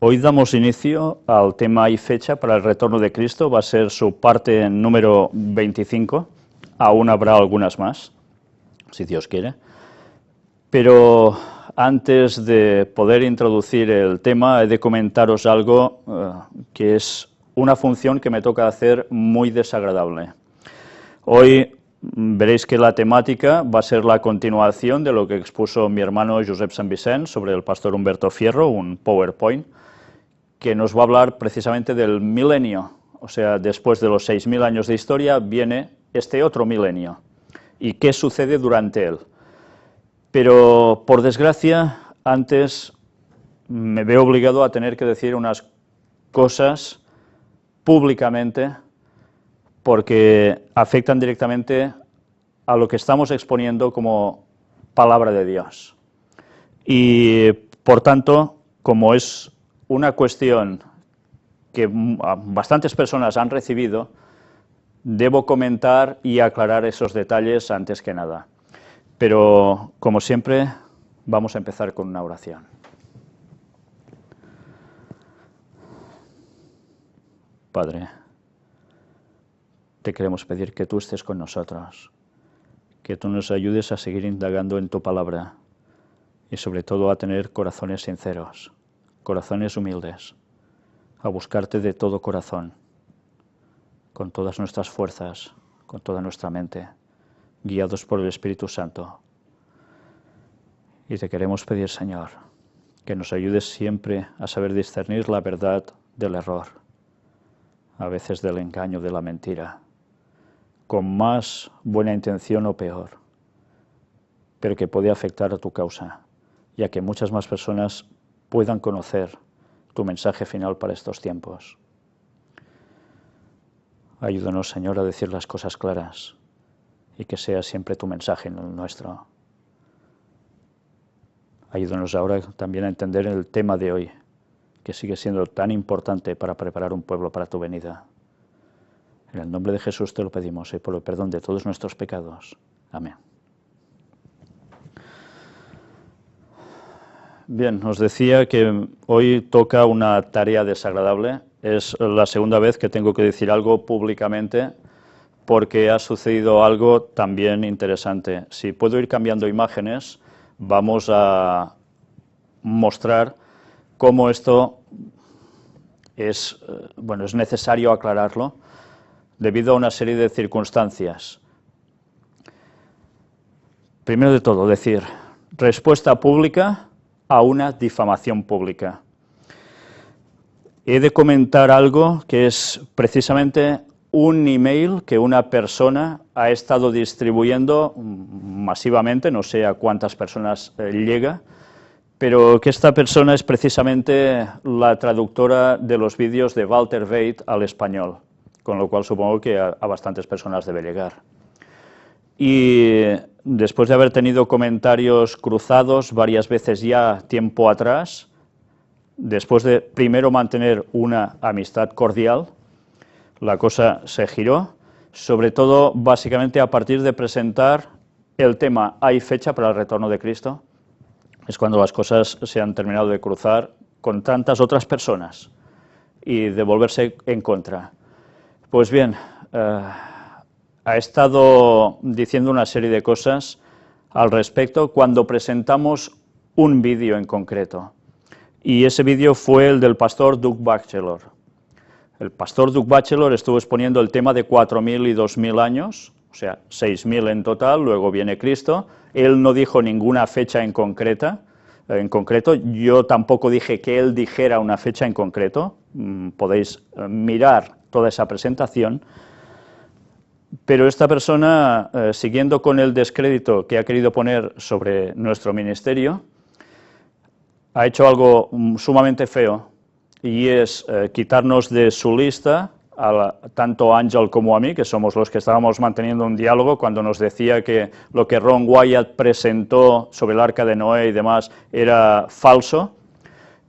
Hoy damos inicio al tema y fecha para el retorno de Cristo, va a ser su parte número 25, aún habrá algunas más, si Dios quiere. Pero antes de poder introducir el tema, he de comentaros algo que es una función que me toca hacer muy desagradable. Hoy veréis que la temática va a ser la continuación de lo que expuso mi hermano Josep Sant Vicent sobre el pastor Humberto Fierro, un PowerPoint, que nos va a hablar precisamente del milenio, o sea, después de los 6.000 años de historia viene este otro milenio, y qué sucede durante él. Pero, por desgracia, antes me veo obligado a tener que decir unas cosas públicamente porque afectan directamente a lo que estamos exponiendo como palabra de Dios. Y, por tanto, como es una cuestión que bastantes personas han recibido, debo comentar y aclarar esos detalles antes que nada. Pero, como siempre, vamos a empezar con una oración. Padre, te queremos pedir que tú estés con nosotros, que tú nos ayudes a seguir indagando en tu palabra y sobre todo a tener corazones sinceros, corazones humildes, a buscarte de todo corazón, con todas nuestras fuerzas, con toda nuestra mente, guiados por el Espíritu Santo. Y te queremos pedir, Señor, que nos ayudes siempre a saber discernir la verdad del error, a veces del engaño, de la mentira, con más buena intención o peor, pero que puede afectar a tu causa, ya que muchas más personas puedan conocer tu mensaje final para estos tiempos. Ayúdanos, Señor, a decir las cosas claras y que sea siempre tu mensaje en el nuestro. Ayúdanos ahora también a entender el tema de hoy, que sigue siendo tan importante para preparar un pueblo para tu venida. En el nombre de Jesús te lo pedimos y por el perdón de todos nuestros pecados. Amén. Bien, os decía que hoy toca una tarea desagradable. Es la segunda vez que tengo que decir algo públicamente porque ha sucedido algo también interesante. Si puedo ir cambiando imágenes, vamos a mostrar cómo esto es necesario aclararlo debido a una serie de circunstancias. Primero de todo, decir, respuesta pública a una difamación pública. He de comentar algo que es precisamente un email que una persona ha estado distribuyendo masivamente, no sé a cuántas personas llega, pero que esta persona es precisamente la traductora de los vídeos de Walter Veit al español, con lo cual supongo que a bastantes personas debe llegar. Y después de haber tenido comentarios cruzados varias veces ya tiempo atrás, después de primero mantener una amistad cordial, la cosa se giró, sobre todo básicamente a partir de presentar el tema ¿hay fecha para el retorno de Cristo? Es cuando las cosas se han terminado de cruzar con tantas otras personas y de volverse en contra. Pues bien, ha estado diciendo una serie de cosas al respecto cuando presentamos un vídeo en concreto. Y ese vídeo fue el del pastor Doug Batchelor. El pastor Doug Batchelor estuvo exponiendo el tema de 4.000 y 2.000 años, o sea, 6.000 en total, luego viene Cristo. Él no dijo ninguna fecha en concreto, yo tampoco dije que él dijera una fecha en concreto, podéis mirar toda esa presentación, pero esta persona, siguiendo con el descrédito que ha querido poner sobre nuestro ministerio, ha hecho algo sumamente feo, y es quitarnos de su lista tanto a Ángel como a mí, que somos los que estábamos manteniendo un diálogo, cuando nos decía que lo que Ron Wyatt presentó sobre el Arca de Noé y demás era falso,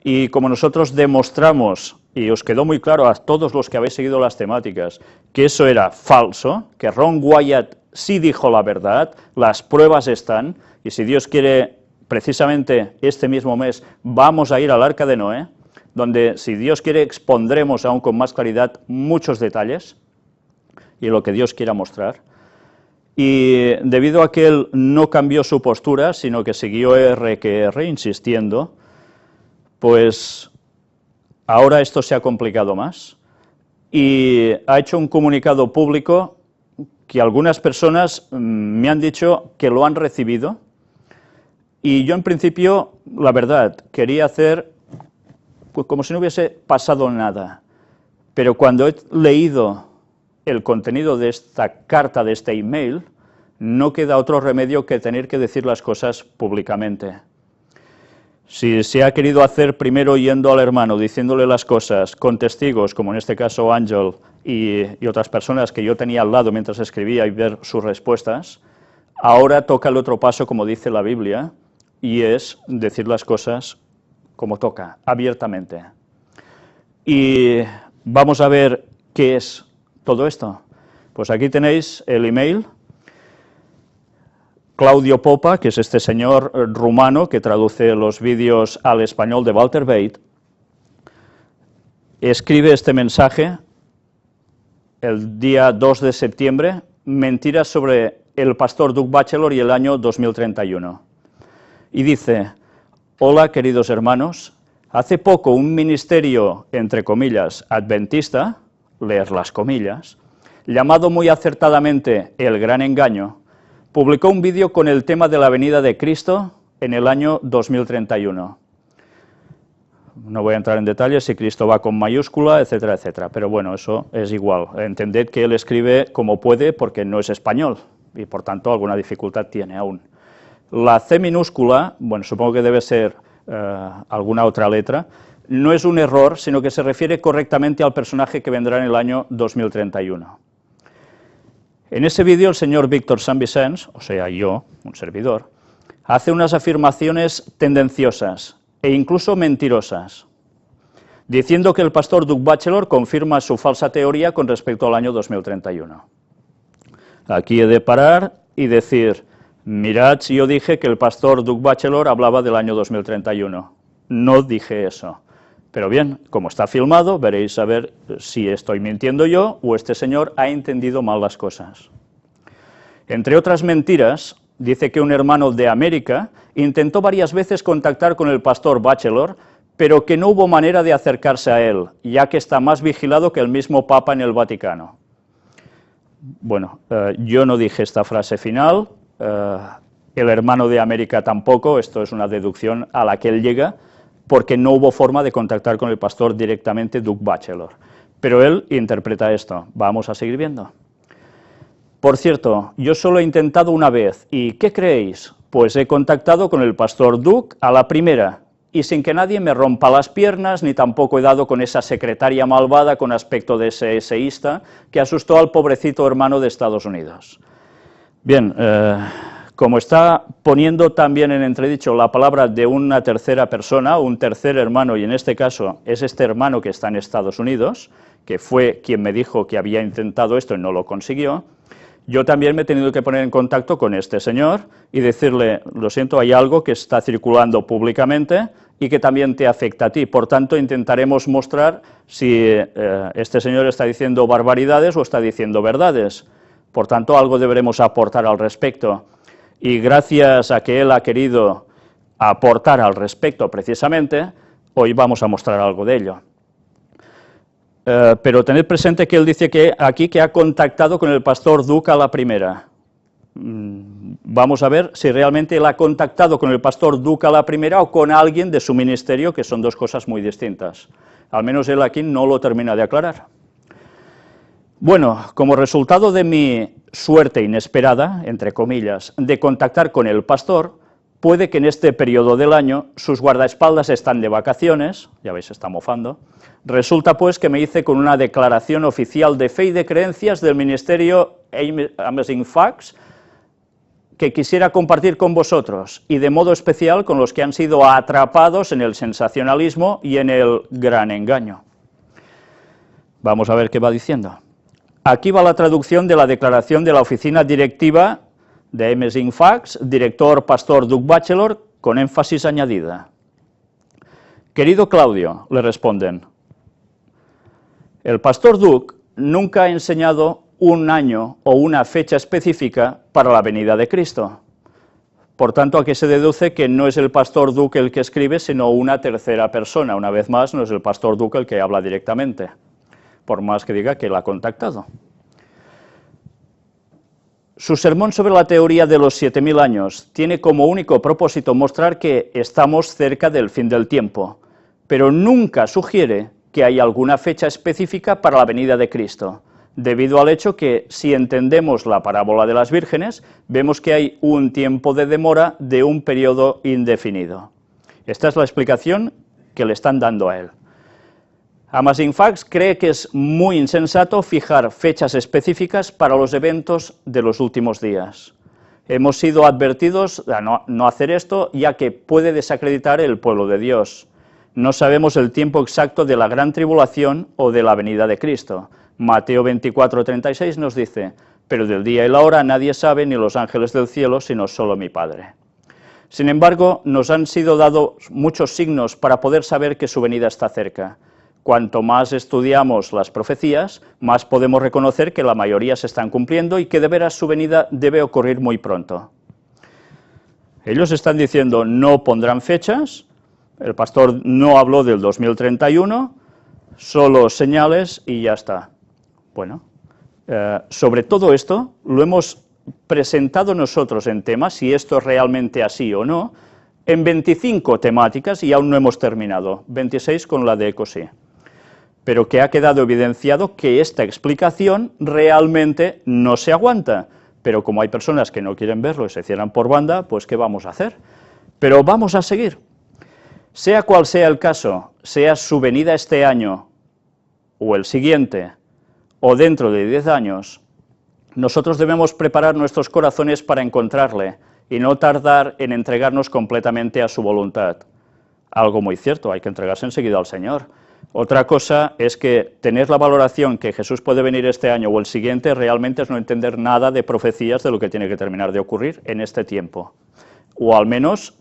y como nosotros demostramos, y os quedó muy claro a todos los que habéis seguido las temáticas, que eso era falso, que Ron Wyatt sí dijo la verdad, las pruebas están, y si Dios quiere, precisamente este mismo mes vamos a ir al Arca de Noé, donde, si Dios quiere, expondremos aún con más claridad muchos detalles y lo que Dios quiera mostrar. Y debido a que él no cambió su postura, sino que siguió R que R, insistiendo, pues ahora esto se ha complicado más y ha hecho un comunicado público que algunas personas me han dicho que lo han recibido, y yo en principio, la verdad, quería hacer pues como si no hubiese pasado nada, pero cuando he leído el contenido de esta carta, de este email, no queda otro remedio que tener que decir las cosas públicamente. Si se ha querido hacer primero yendo al hermano, diciéndole las cosas con testigos, como en este caso Ángel y otras personas que yo tenía al lado mientras escribía y ver sus respuestas, ahora toca el otro paso, como dice la Biblia, y es decir las cosas como toca, abiertamente. Y vamos a ver qué es todo esto. Pues aquí tenéis el email. Claudio Popa, que es este señor rumano que traduce los vídeos al español de Walter Bate, escribe este mensaje el día 2 de septiembre, mentiras sobre el pastor Doug Batchelor y el año 2031. Y dice: hola, queridos hermanos, hace poco un ministerio, entre comillas, adventista, leer las comillas, llamado muy acertadamente El Gran Engaño, publicó un vídeo con el tema de la venida de Cristo en el año 2031. No voy a entrar en detalles si Cristo va con mayúscula, etcétera, etcétera, pero bueno, eso es igual. Entended que él escribe como puede porque no es español y por tanto alguna dificultad tiene aún. La C minúscula, bueno, supongo que debe ser alguna otra letra, no es un error, sino que se refiere correctamente al personaje que vendrá en el año 2031. En ese vídeo el señor Víctor Sant Vicenç, o sea yo, un servidor, hace unas afirmaciones tendenciosas e incluso mentirosas, diciendo que el pastor Doug Batchelor confirma su falsa teoría con respecto al año 2031. Aquí he de parar y decir: mirad, si yo dije que el pastor Doug Batchelor hablaba del año 2031. No dije eso. Pero bien, como está filmado, veréis a ver si estoy mintiendo yo o este señor ha entendido mal las cosas. Entre otras mentiras, dice que un hermano de América intentó varias veces contactar con el pastor Batchelor, pero que no hubo manera de acercarse a él, ya que está más vigilado que el mismo Papa en el Vaticano. Bueno, yo no dije esta frase final, el hermano de América tampoco, esto es una deducción a la que él llega, porque no hubo forma de contactar con el pastor directamente Doug Batchelor. Pero él interpreta esto. Vamos a seguir viendo. Por cierto, yo solo he intentado una vez, ¿y qué creéis? Pues he contactado con el pastor Doug a la primera, y sin que nadie me rompa las piernas, ni tampoco he dado con esa secretaria malvada con aspecto de eseísta que asustó al pobrecito hermano de Estados Unidos. Bien, como está poniendo también en entredicho la palabra de una tercera persona, un tercer hermano, y en este caso es este hermano que está en Estados Unidos, que fue quien me dijo que había intentado esto y no lo consiguió, yo también me he tenido que poner en contacto con este señor y decirle: lo siento, hay algo que está circulando públicamente y que también te afecta a ti, por tanto intentaremos mostrar si este señor está diciendo barbaridades o está diciendo verdades, por tanto algo deberemos aportar al respecto. Y gracias a que él ha querido aportar al respecto precisamente, hoy vamos a mostrar algo de ello. Pero tened presente que él dice que aquí que ha contactado con el pastor Doug a la primera. Vamos a ver si realmente él ha contactado con el pastor Doug a la primera o con alguien de su ministerio, que son dos cosas muy distintas. Al menos él aquí no lo termina de aclarar. Bueno, como resultado de mi suerte inesperada, entre comillas, de contactar con el pastor, puede que en este periodo del año sus guardaespaldas están de vacaciones, ya veis, está mofando, resulta pues que me hice con una declaración oficial de fe y de creencias del ministerio Amazing Facts, que quisiera compartir con vosotros, y de modo especial con los que han sido atrapados en el sensacionalismo y en el gran engaño. Vamos a ver qué va diciendo. Aquí va la traducción de la declaración de la oficina directiva de Amazing Facts, director pastor Doug Batchelor, con énfasis añadida. Querido Claudio, le responden, el pastor Duc nunca ha enseñado un año o una fecha específica para la venida de Cristo. Por tanto, aquí se deduce que no es el pastor Duc el que escribe, sino una tercera persona. Una vez más, no es el pastor Duc el que habla directamente, por más que diga que él ha contactado. Su sermón sobre la teoría de los 7000 años tiene como único propósito mostrar que estamos cerca del fin del tiempo, pero nunca sugiere que hay alguna fecha específica para la venida de Cristo, debido al hecho que, si entendemos la parábola de las vírgenes, vemos que hay un tiempo de demora de un periodo indefinido. Esta es la explicación que le están dando a él. Amazing Facts cree que es muy insensato fijar fechas específicas para los eventos de los últimos días. Hemos sido advertidos a no hacer esto, ya que puede desacreditar el pueblo de Dios. No sabemos el tiempo exacto de la gran tribulación o de la venida de Cristo. Mateo 24:36 nos dice, pero del día y la hora nadie sabe, ni los ángeles del cielo, sino solo mi Padre. Sin embargo, nos han sido dados muchos signos para poder saber que su venida está cerca. Cuanto más estudiamos las profecías, más podemos reconocer que la mayoría se están cumpliendo y que de veras su venida debe ocurrir muy pronto. Ellos están diciendo, no pondrán fechas, el pastor no habló del 2031, solo señales y ya está. Bueno, sobre todo esto lo hemos presentado nosotros en temas, si esto es realmente así o no, en 25 temáticas y aún no hemos terminado, 26 con la de ECOSI. Pero que ha quedado evidenciado que esta explicación realmente no se aguanta. Pero como hay personas que no quieren verlo y se cierran por banda, pues ¿qué vamos a hacer? Pero vamos a seguir. Sea cual sea el caso, sea su venida este año, o el siguiente, o dentro de 10 años, nosotros debemos preparar nuestros corazones para encontrarle y no tardar en entregarnos completamente a su voluntad. Algo muy cierto, hay que entregarse enseguida al Señor. Otra cosa es que tener la valoración que Jesús puede venir este año o el siguiente realmente es no entender nada de profecías de lo que tiene que terminar de ocurrir en este tiempo, o al menos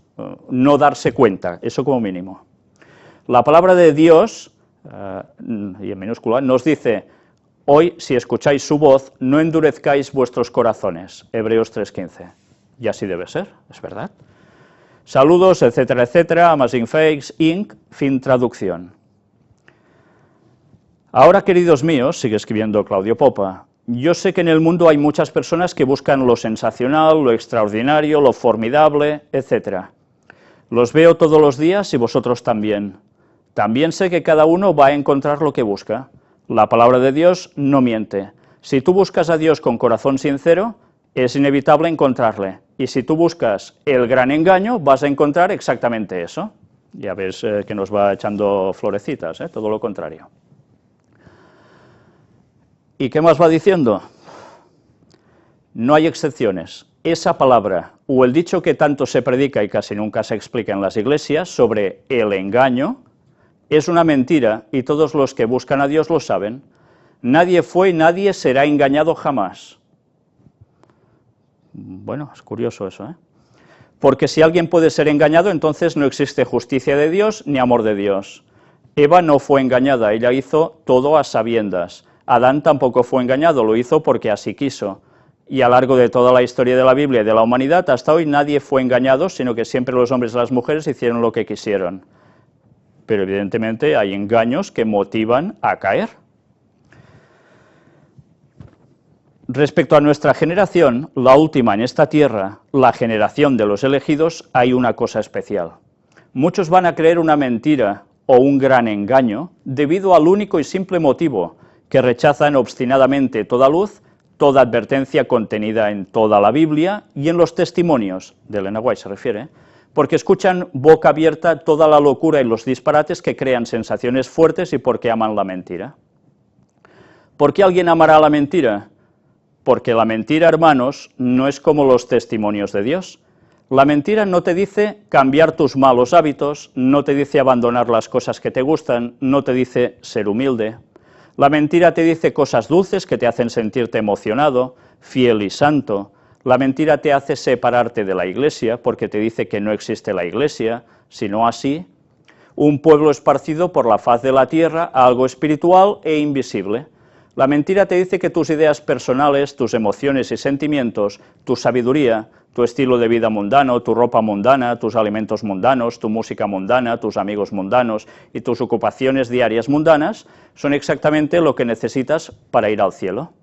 no darse cuenta, eso como mínimo. La palabra de Dios, y en minúscula, nos dice, hoy si escucháis su voz, no endurezcáis vuestros corazones, Hebreos 3:15, y así debe ser, es verdad. Saludos, etcétera, etcétera, Amazing Facts, Inc., fin traducción. Ahora, queridos míos, sigue escribiendo Claudio Popa, yo sé que en el mundo hay muchas personas que buscan lo sensacional, lo extraordinario, lo formidable, etc. Los veo todos los días y vosotros también. También sé que cada uno va a encontrar lo que busca. La palabra de Dios no miente. Si tú buscas a Dios con corazón sincero, es inevitable encontrarle. Y si tú buscas el gran engaño, vas a encontrar exactamente eso. Ya ves que nos va echando florecitas, todo lo contrario. ¿Y qué más va diciendo? No hay excepciones. Esa palabra, o el dicho que tanto se predica y casi nunca se explica en las iglesias, sobre el engaño, es una mentira y todos los que buscan a Dios lo saben. Nadie fue y nadie será engañado jamás. Bueno, es curioso eso, ¿eh? Porque si alguien puede ser engañado, entonces no existe justicia de Dios ni amor de Dios. Eva no fue engañada, ella hizo todo a sabiendas. Adán tampoco fue engañado, lo hizo porque así quiso. Y a lo largo de toda la historia de la Biblia y de la humanidad, hasta hoy nadie fue engañado, sino que siempre los hombres y las mujeres hicieron lo que quisieron. Pero evidentemente hay engaños que motivan a caer. Respecto a nuestra generación, la última en esta tierra, la generación de los elegidos, hay una cosa especial. Muchos van a creer una mentira o un gran engaño debido al único y simple motivo que rechazan obstinadamente toda luz, toda advertencia contenida en toda la Biblia y en los testimonios, de Elena White se refiere, porque escuchan boca abierta toda la locura y los disparates que crean sensaciones fuertes y porque aman la mentira. ¿Por qué alguien amará la mentira? Porque la mentira, hermanos, no es como los testimonios de Dios. La mentira no te dice cambiar tus malos hábitos, no te dice abandonar las cosas que te gustan, no te dice ser humilde. La mentira te dice cosas dulces que te hacen sentirte emocionado, fiel y santo. La mentira te hace separarte de la iglesia porque te dice que no existe la iglesia, sino así. un pueblo esparcido por la faz de la tierra, algo espiritual e invisible. La mentira te dice que tus ideas personales, tus emociones y sentimientos, tu sabiduría, tu estilo de vida mundano, tu ropa mundana, tus alimentos mundanos, tu música mundana, tus amigos mundanos y tus ocupaciones diarias mundanas son exactamente lo que necesitas para ir al cielo.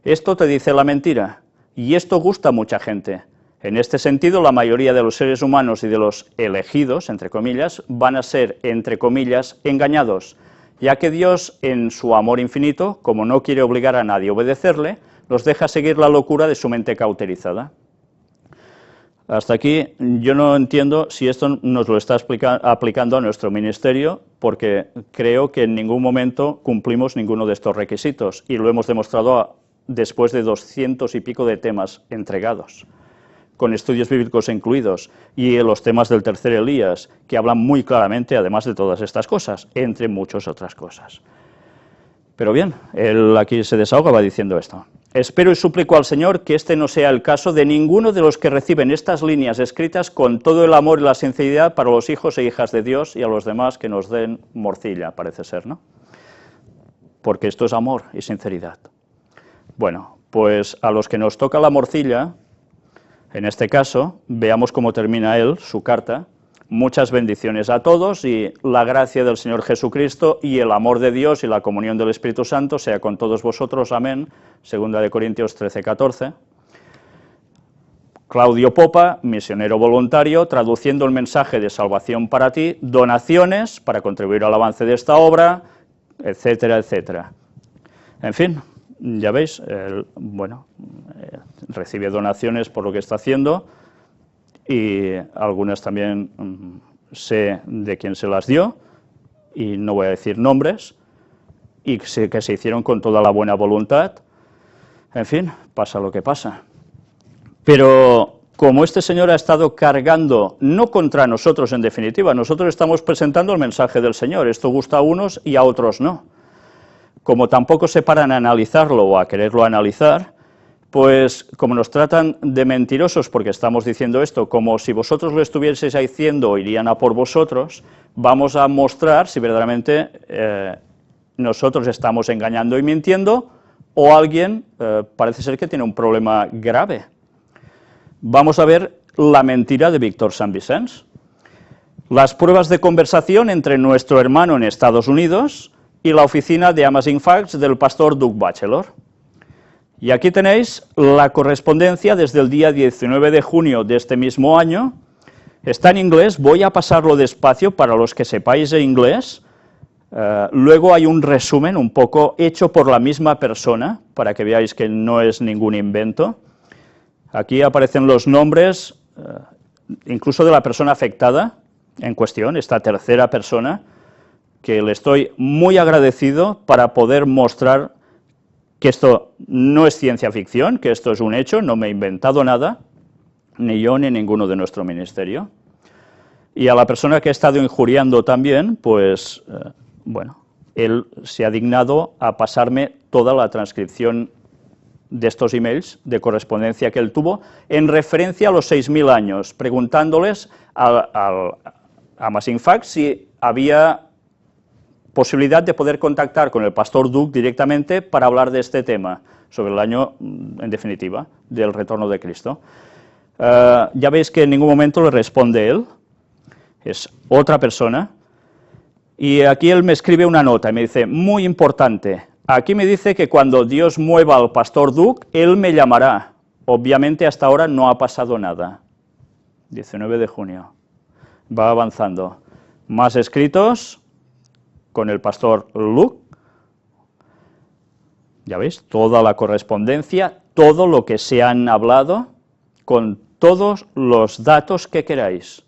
Esto te dice la mentira, y esto gusta a mucha gente. En este sentido, la mayoría de los seres humanos y de los elegidos, entre comillas, van a ser, entre comillas, engañados, ya que Dios, en su amor infinito, como no quiere obligar a nadie a obedecerle, los deja seguir la locura de su mente cauterizada. Hasta aquí yo no entiendo si esto nos lo está aplicando a nuestro ministerio, porque creo que en ningún momento cumplimos ninguno de estos requisitos, y lo hemos demostrado después de 200 y pico de temas entregados, con estudios bíblicos incluidos, y los temas del tercer Elías, que hablan muy claramente, además de todas estas cosas, entre muchas otras cosas. Pero bien, él aquí se desahoga, va diciendo esto. Espero y suplico al Señor que este no sea el caso de ninguno de los que reciben estas líneas escritas con todo el amor y la sinceridad para los hijos e hijas de Dios y a los demás que nos den morcilla, parece ser, ¿no? Porque esto es amor y sinceridad. Bueno, pues a los que nos toca la morcilla, en este caso, veamos cómo termina él, su carta. Muchas bendiciones a todos y la gracia del Señor Jesucristo y el amor de Dios y la comunión del Espíritu Santo sea con todos vosotros. Amén. 2 Corintios 13, 14. Claudio Popa, misionero voluntario, traduciendo el mensaje de salvación para ti, donaciones para contribuir al avance de esta obra, etcétera, etcétera. En fin, ya veis, recibe donaciones por lo que está haciendo, y algunas también sé de quién se las dio, y no voy a decir nombres, y sé que se hicieron con toda la buena voluntad. En fin, pasa lo que pasa. Pero como este señor ha estado cargando, no contra nosotros en definitiva, nosotros estamos presentando el mensaje del Señor, esto gusta a unos y a otros no. Como tampoco se paran a analizarlo o a quererlo analizar, pues como nos tratan de mentirosos porque estamos diciendo esto, como si vosotros lo estuvieseis haciendo, irían a por vosotros, vamos a mostrar si verdaderamente nosotros estamos engañando y mintiendo, o alguien parece ser que tiene un problema grave. Vamos a ver la mentira de Víctor Sant Vicenç. Las pruebas de conversación entre nuestro hermano en Estados Unidos y la oficina de Amazing Facts del pastor Doug Batchelor. Y aquí tenéis la correspondencia desde el día 19 de junio de este mismo año. Está en inglés, voy a pasarlo despacio para los que sepáis inglés. Luego hay un resumen un poco hecho por la misma persona, para que veáis que no es ningún invento. Aquí aparecen los nombres, incluso de la persona afectada en cuestión, esta tercera persona, que le estoy muy agradecido para poder mostrar que esto no es ciencia ficción, que esto es un hecho, no me he inventado nada, ni yo ni ninguno de nuestro ministerio. Y a la persona que ha estado injuriando también, pues, él se ha dignado a pasarme toda la transcripción de estos emails de correspondencia que él tuvo, en referencia a los 6.000 años, preguntándoles a Amazing Facts si había posibilidad de poder contactar con el pastor Doug directamente para hablar de este tema, sobre el año, en definitiva, del retorno de Cristo. Ya veis que en ningún momento le responde él, es otra persona, y aquí él me escribe una nota y me dice, muy importante, aquí me dice que cuando Dios mueva al pastor Doug, él me llamará. Obviamente hasta ahora no ha pasado nada. 19 de junio. Va avanzando. Más escritos con el pastor Luke. Ya veis, toda la correspondencia, todo lo que se han hablado, con todos los datos que queráis.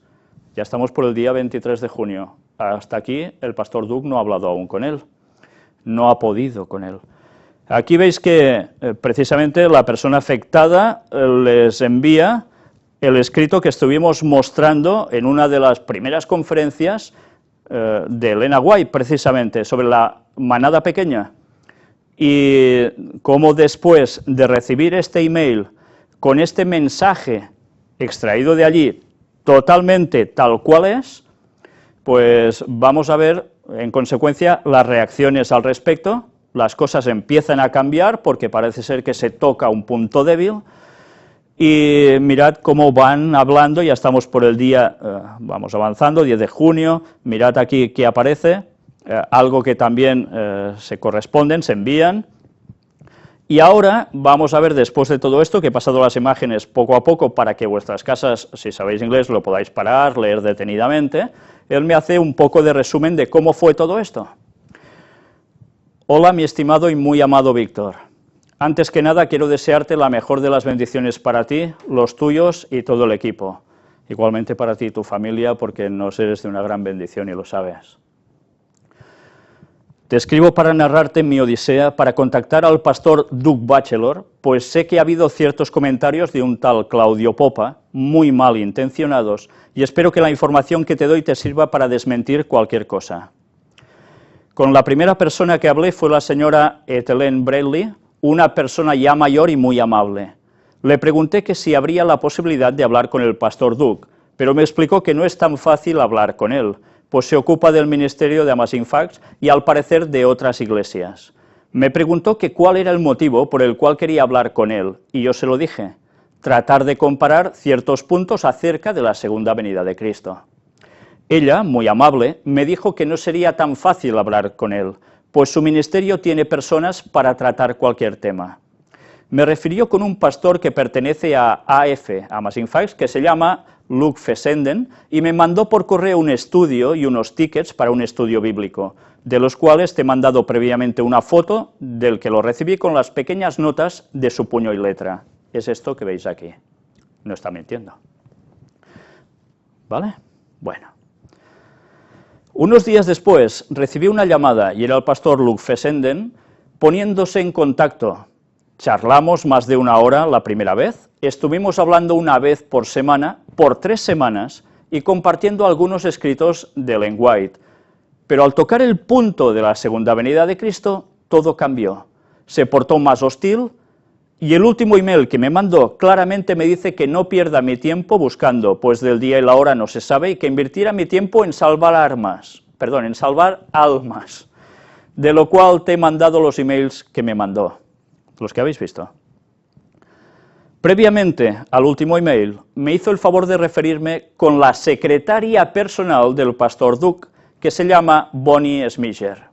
Ya estamos por el día 23 de junio. Hasta aquí el pastor Doug no ha hablado aún con él. No ha podido con él. Aquí veis que precisamente la persona afectada les envía el escrito que estuvimos mostrando en una de las primeras conferencias de Elena White, precisamente, sobre la manada pequeña, y cómo después de recibir este email con este mensaje extraído de allí, totalmente tal cual es, pues vamos a ver, en consecuencia, las reacciones al respecto. Las cosas empiezan a cambiar porque parece ser que se toca un punto débil, y mirad cómo van hablando. Ya estamos por el día, vamos avanzando, 10 de junio, mirad aquí que aparece, algo que también se corresponden, se envían. Y ahora vamos a ver, después de todo esto, que he pasado las imágenes poco a poco para que vuestras casas, si sabéis inglés, lo podáis parar, leer detenidamente. Él me hace un poco de resumen de cómo fue todo esto. Hola, mi estimado y muy amado Víctor. Antes que nada, quiero desearte la mejor de las bendiciones para ti, los tuyos y todo el equipo. Igualmente para ti y tu familia, porque nos eres de una gran bendición y lo sabes. Te escribo para narrarte mi odisea para contactar al pastor Doug Batchelor, pues sé que ha habido ciertos comentarios de un tal Claudio Popa, muy mal intencionados, y espero que la información que te doy te sirva para desmentir cualquier cosa. Con la primera persona que hablé fue la señora Ethelen Bradley, una persona ya mayor y muy amable. Le pregunté que si habría la posibilidad de hablar con el pastor Doug, pero me explicó que no es tan fácil hablar con él, pues se ocupa del ministerio de Amazing Facts y al parecer de otras iglesias. Me preguntó que cuál era el motivo por el cual quería hablar con él, y yo se lo dije: tratar de comparar ciertos puntos acerca de la segunda venida de Cristo. Ella, muy amable, me dijo que no sería tan fácil hablar con él, pues su ministerio tiene personas para tratar cualquier tema. Me refirió con un pastor que pertenece a AF, Amazing Facts, que se llama Luke Fessenden, y me mandó por correo un estudio y unos tickets para un estudio bíblico, de los cuales te he mandado previamente una foto del que lo recibí con las pequeñas notas de su puño y letra. Es esto que veis aquí. No está mintiendo. ¿Vale? Bueno. Unos días después recibí una llamada y era el pastor Luke Fessenden poniéndose en contacto. Charlamos más de una hora la primera vez, estuvimos hablando una vez por semana, por 3 semanas, y compartiendo algunos escritos de Ellen White. Pero al tocar el punto de la segunda venida de Cristo, todo cambió. Se portó más hostil, y el último email que me mandó claramente me dice que no pierda mi tiempo buscando, pues del día y la hora no se sabe, y que invirtiera mi tiempo en salvar almas, de lo cual te he mandado los emails que me mandó, los que habéis visto. Previamente al último email, me hizo el favor de referirme con la secretaria personal del pastor Doug, que se llama Bonnie Smisher.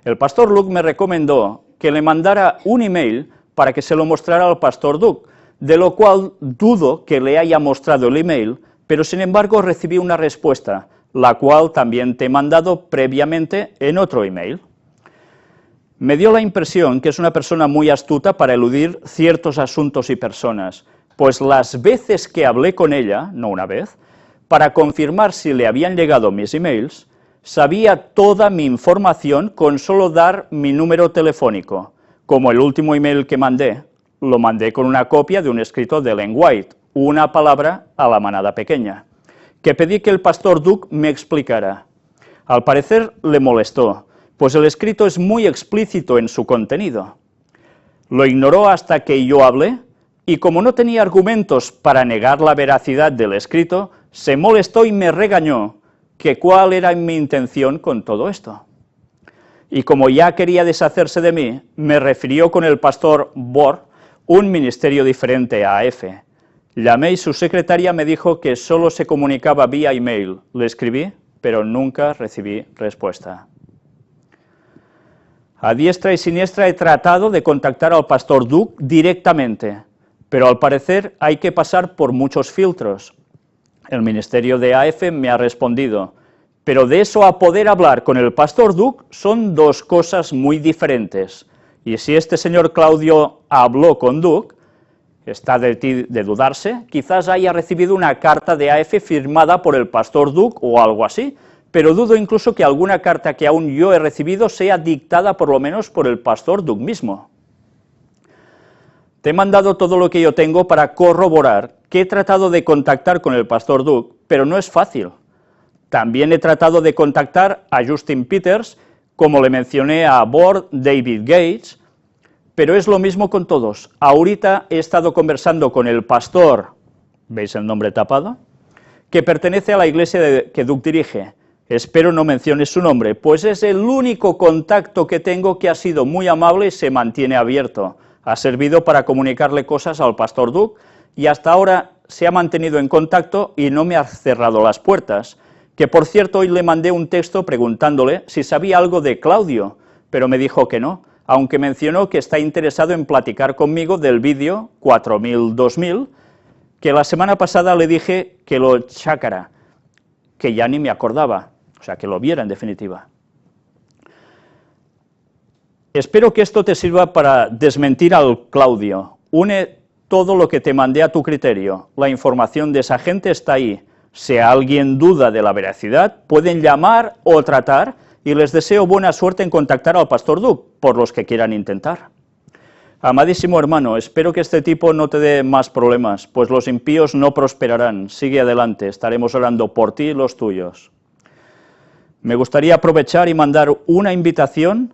El pastor Luke me recomendó que le mandara un email para que se lo mostrara al pastor Doug, de lo cual dudo que le haya mostrado el email, pero sin embargo recibí una respuesta, la cual también te he mandado previamente en otro email. Me dio la impresión que es una persona muy astuta para eludir ciertos asuntos y personas, pues las veces que hablé con ella, no una vez, para confirmar si le habían llegado mis emails, sabía toda mi información con solo dar mi número telefónico. Como el último email que mandé, lo mandé con una copia de un escrito de Ellen White, una palabra a la manada pequeña, que pedí que el pastor Doug me explicara. Al parecer le molestó, pues el escrito es muy explícito en su contenido. Lo ignoró hasta que yo hablé, y como no tenía argumentos para negar la veracidad del escrito, se molestó y me regañó que cuál era mi intención con todo esto. Y como ya quería deshacerse de mí, me refirió con el pastor Bohr, un ministerio diferente a AF. Llamé y su secretaria me dijo que solo se comunicaba vía email. Le escribí, pero nunca recibí respuesta. A diestra y siniestra he tratado de contactar al pastor Doug directamente, pero al parecer hay que pasar por muchos filtros. El ministerio de AF me ha respondido, pero de eso a poder hablar con el pastor Doug son 2 cosas muy diferentes. Y si este señor Claudio habló con Doug, está de dudarse, quizás haya recibido una carta de AF firmada por el pastor Doug o algo así, pero dudo incluso que alguna carta que aún yo he recibido sea dictada por lo menos por el pastor Doug mismo. Te he mandado todo lo que yo tengo para corroborar que he tratado de contactar con el pastor Doug, pero no es fácil. También he tratado de contactar a Justin Peters, como le mencioné a Bohr, David Gates, pero es lo mismo con todos. Ahorita he estado conversando con el pastor, ¿veis el nombre tapado?, que pertenece a la iglesia que Doug dirige. Espero no menciones su nombre, pues es el único contacto que tengo que ha sido muy amable y se mantiene abierto. Ha servido para comunicarle cosas al pastor Duke y hasta ahora se ha mantenido en contacto y no me ha cerrado las puertas. Que por cierto, hoy le mandé un texto preguntándole si sabía algo de Claudio, pero me dijo que no, aunque mencionó que está interesado en platicar conmigo del vídeo 4000-2000, que la semana pasada le dije que lo chácara, que ya ni me acordaba, o sea, que lo viera en definitiva. Espero que esto te sirva para desmentir al Claudio. Une todo lo que te mandé a tu criterio. La información de esa gente está ahí. Si alguien duda de la veracidad, pueden llamar o tratar, y les deseo buena suerte en contactar al pastor Duke, por los que quieran intentar. Amadísimo hermano, espero que este tipo no te dé más problemas, pues los impíos no prosperarán. Sigue adelante, estaremos orando por ti y los tuyos. Me gustaría aprovechar y mandar una invitación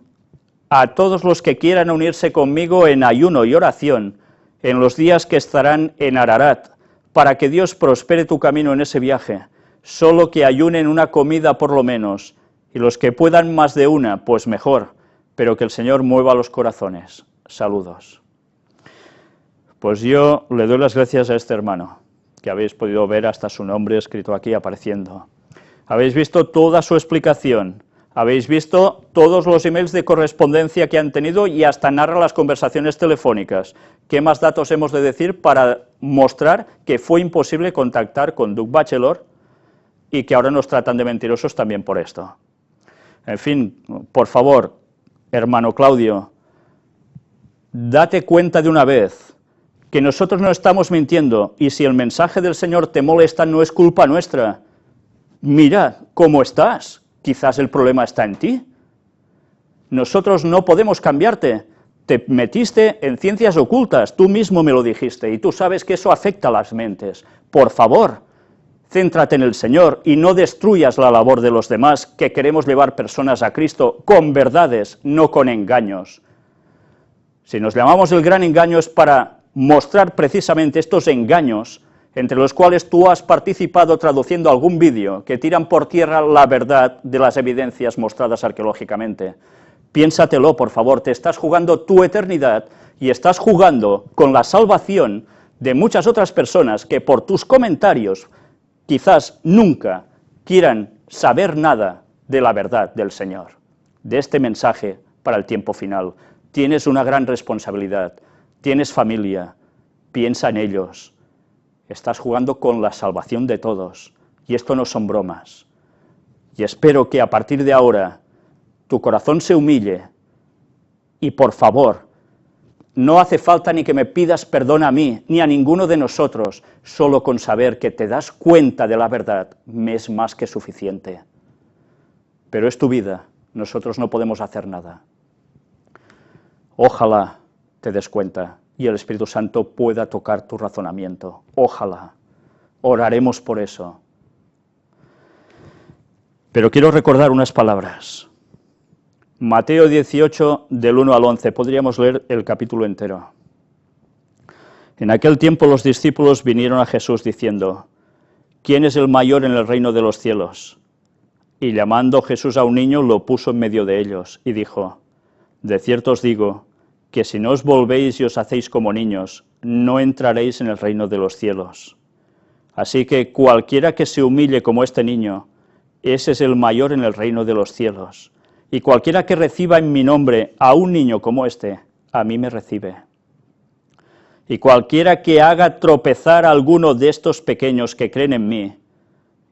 a todos los que quieran unirse conmigo en ayuno y oración en los días que estarán en Ararat, para que Dios prospere tu camino en ese viaje. Solo que ayunen una comida por lo menos, y los que puedan más de una, pues mejor, pero que el Señor mueva los corazones. Saludos. Pues yo le doy las gracias a este hermano, que habéis podido ver hasta su nombre escrito aquí apareciendo. Habéis visto toda su explicación, habéis visto todos los emails de correspondencia que han tenido y hasta narra las conversaciones telefónicas. ¿Qué más datos hemos de decir para mostrar que fue imposible contactar con Doug Batchelor y que ahora nos tratan de mentirosos también por esto? En fin, por favor, hermano Claudio, date cuenta de una vez que nosotros no estamos mintiendo, y si el mensaje del Señor te molesta no es culpa nuestra. Mira cómo estás, quizás el problema está en ti. Nosotros no podemos cambiarte, te metiste en ciencias ocultas, tú mismo me lo dijiste, y tú sabes que eso afecta a las mentes. Por favor, céntrate en el Señor y no destruyas la labor de los demás, que queremos llevar personas a Cristo con verdades, no con engaños. Si nos llamamos el gran engaño es para mostrar precisamente estos engaños, entre los cuales tú has participado traduciendo algún vídeo que tiran por tierra la verdad de las evidencias mostradas arqueológicamente. Piénsatelo, por favor, te estás jugando tu eternidad y estás jugando con la salvación de muchas otras personas que por tus comentarios quizás nunca quieran saber nada de la verdad del Señor, de este mensaje para el tiempo final. Tienes una gran responsabilidad, tienes familia, piensa en ellos. Estás jugando con la salvación de todos, y esto no son bromas. Y espero que a partir de ahora tu corazón se humille, y por favor, no hace falta ni que me pidas perdón a mí, ni a ninguno de nosotros, solo con saber que te das cuenta de la verdad, me es más que suficiente. Pero es tu vida, nosotros no podemos hacer nada. Ojalá te des cuenta y el Espíritu Santo pueda tocar tu razonamiento. Ojalá. Oraremos por eso. Pero quiero recordar unas palabras. Mateo 18, del 1 al 11. Podríamos leer el capítulo entero. En aquel tiempo los discípulos vinieron a Jesús diciendo: ¿Quién es el mayor en el reino de los cielos? Y llamando Jesús a un niño, lo puso en medio de ellos, y dijo: De cierto os digo, que si no os volvéis y os hacéis como niños, no entraréis en el reino de los cielos. Así que cualquiera que se humille como este niño, ese es el mayor en el reino de los cielos. Y cualquiera que reciba en mi nombre a un niño como este, a mí me recibe. Y cualquiera que haga tropezar a alguno de estos pequeños que creen en mí,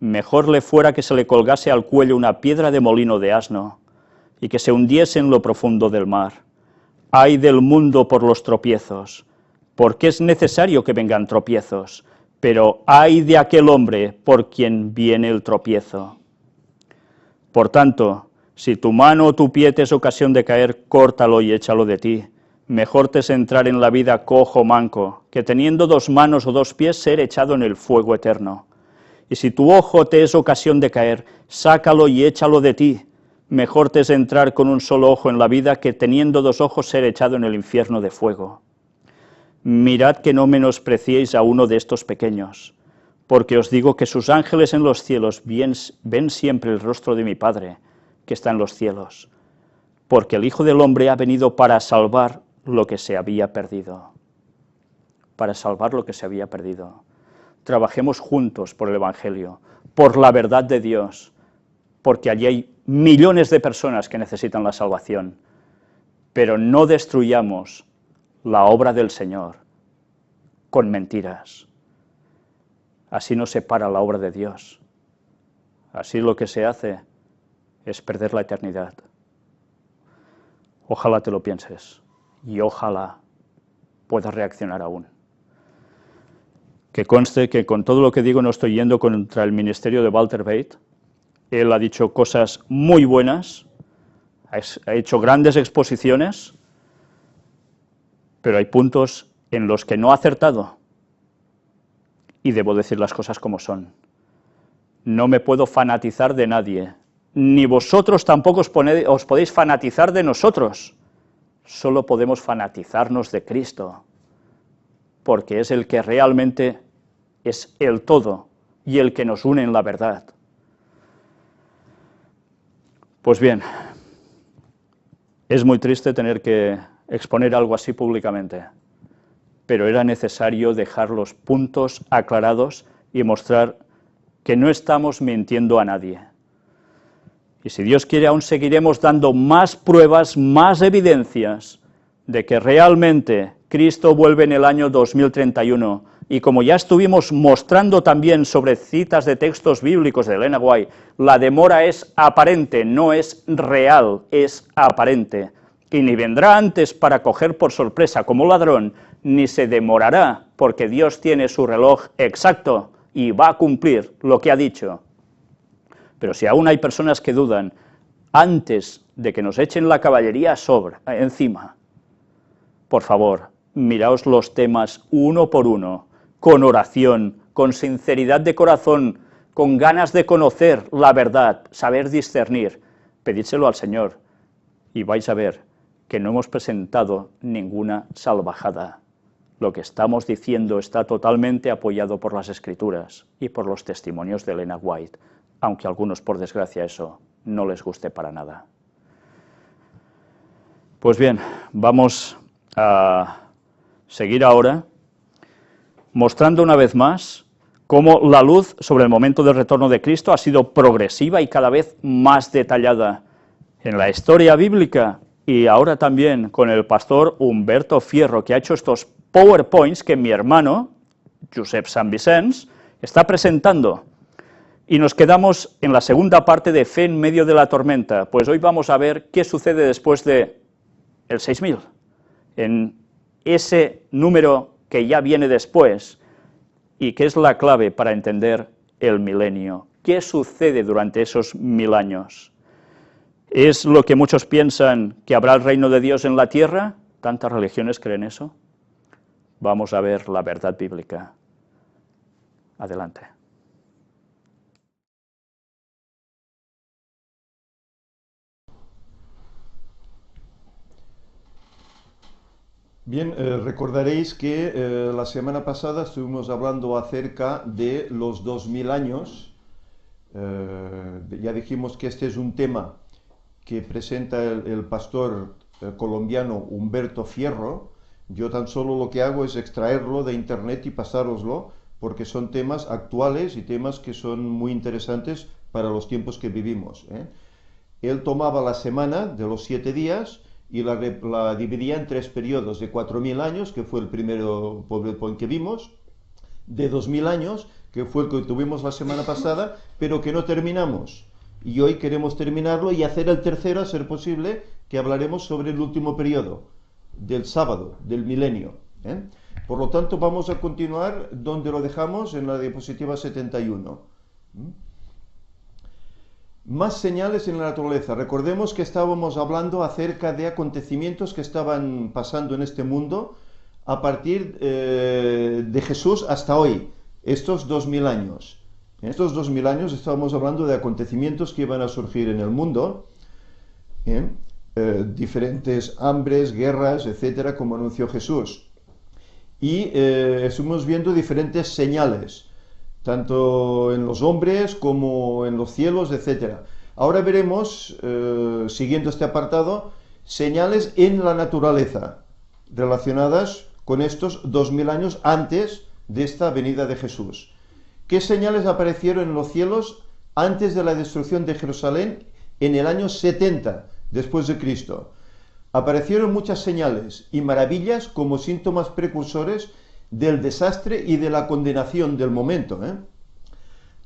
mejor le fuera que se le colgase al cuello una piedra de molino de asno, y que se hundiese en lo profundo del mar. Ay del mundo por los tropiezos, porque es necesario que vengan tropiezos, pero ay de aquel hombre por quien viene el tropiezo. Por tanto, si tu mano o tu pie te es ocasión de caer, córtalo y échalo de ti. Mejor te es entrar en la vida cojo o manco, que teniendo 2 manos o 2 pies ser echado en el fuego eterno. Y si tu ojo te es ocasión de caer, sácalo y échalo de ti. Mejor te es entrar con un solo ojo en la vida, que teniendo 2 ojos ser echado en el infierno de fuego. Mirad que no menospreciéis a uno de estos pequeños, porque os digo que sus ángeles en los cielos ven siempre el rostro de mi Padre, que está en los cielos, porque el Hijo del Hombre ha venido para salvar lo que se había perdido. Para salvar lo que se había perdido. Trabajemos juntos por el Evangelio, por la verdad de Dios, porque allí hay millones de personas que necesitan la salvación, pero no destruyamos la obra del Señor con mentiras. Así no se para la obra de Dios. Así lo que se hace es perder la eternidad. Ojalá te lo pienses y ojalá puedas reaccionar aún. Que conste que con todo lo que digo no estoy yendo contra el ministerio de Walter Bate. Él ha dicho cosas muy buenas, ha hecho grandes exposiciones, pero hay puntos en los que no ha acertado. Y debo decir las cosas como son. No me puedo fanatizar de nadie, ni vosotros tampoco os podéis fanatizar de nosotros. Solo podemos fanatizarnos de Cristo, porque es el que realmente es el todo y el que nos une en la verdad. Pues bien, es muy triste tener que exponer algo así públicamente, pero era necesario dejar los puntos aclarados y mostrar que no estamos mintiendo a nadie. Y si Dios quiere, aún seguiremos dando más pruebas, más evidencias de que realmente Cristo vuelve en el año 2031. Y como ya estuvimos mostrando también sobre citas de textos bíblicos de Elena White, la demora es aparente, no es real, es aparente. Y ni vendrá antes para coger por sorpresa como ladrón, ni se demorará, porque Dios tiene su reloj exacto y va a cumplir lo que ha dicho. Pero si aún hay personas que dudan, antes de que nos echen la caballería encima, por favor, miraos los temas uno por uno, con oración, con sinceridad de corazón, con ganas de conocer la verdad, saber discernir, pedídselo al Señor y vais a ver que no hemos presentado ninguna salvajada. Lo que estamos diciendo está totalmente apoyado por las Escrituras y por los testimonios de Elena White, aunque a algunos, por desgracia, eso no les guste para nada. Pues bien, vamos a seguir ahora mostrando una vez más cómo la luz sobre el momento del retorno de Cristo ha sido progresiva y cada vez más detallada en la historia bíblica y ahora también con el pastor Humberto Fierro, que ha hecho estos PowerPoints que mi hermano, Josep Sant Vicenç, está presentando. Y nos quedamos en la segunda parte de Fe en medio de la tormenta, pues hoy vamos a ver qué sucede después de el 6000, en ese número que ya viene después, y que es la clave para entender el milenio. ¿Qué sucede durante esos 1000 años? ¿Es lo que muchos piensan que habrá el reino de Dios en la tierra? ¿Tantas religiones creen eso? Vamos a ver la verdad bíblica. Adelante. Bien, recordaréis que la semana pasada estuvimos hablando acerca de los 2000 años. Ya dijimos que este es un tema que presenta el pastor colombiano Humberto Fierro. Yo tan solo lo que hago es extraerlo de internet y pasároslo, porque son temas actuales y temas que son muy interesantes para los tiempos que vivimos. Él tomaba la semana de los 7 días y la dividía en 3 periodos de 4000 años, que fue el primero PowerPoint que vimos, de 2000 años, que fue el que tuvimos la semana pasada, pero que no terminamos. Y hoy queremos terminarlo y hacer el tercero, a ser posible, que hablaremos sobre el último periodo, del sábado, del milenio. Por lo tanto, vamos a continuar donde lo dejamos en la diapositiva 71. Más señales en la naturaleza. Recordemos que estábamos hablando acerca de acontecimientos que estaban pasando en este mundo a partir de Jesús hasta hoy, estos 2000 años. En estos 2000 años estábamos hablando de acontecimientos que iban a surgir en el mundo, diferentes hambres, guerras, etcétera, como anunció Jesús. Y estuvimos viendo diferentes señales. tanto en los hombres como en los cielos, etc. Ahora veremos, siguiendo este apartado, señales en la naturaleza relacionadas con estos 2000 años antes de esta venida de Jesús. ¿Qué señales aparecieron en los cielos antes de la destrucción de Jerusalén en el año 70 después de Cristo? Aparecieron muchas señales y maravillas como síntomas precursores del desastre y de la condenación del momento.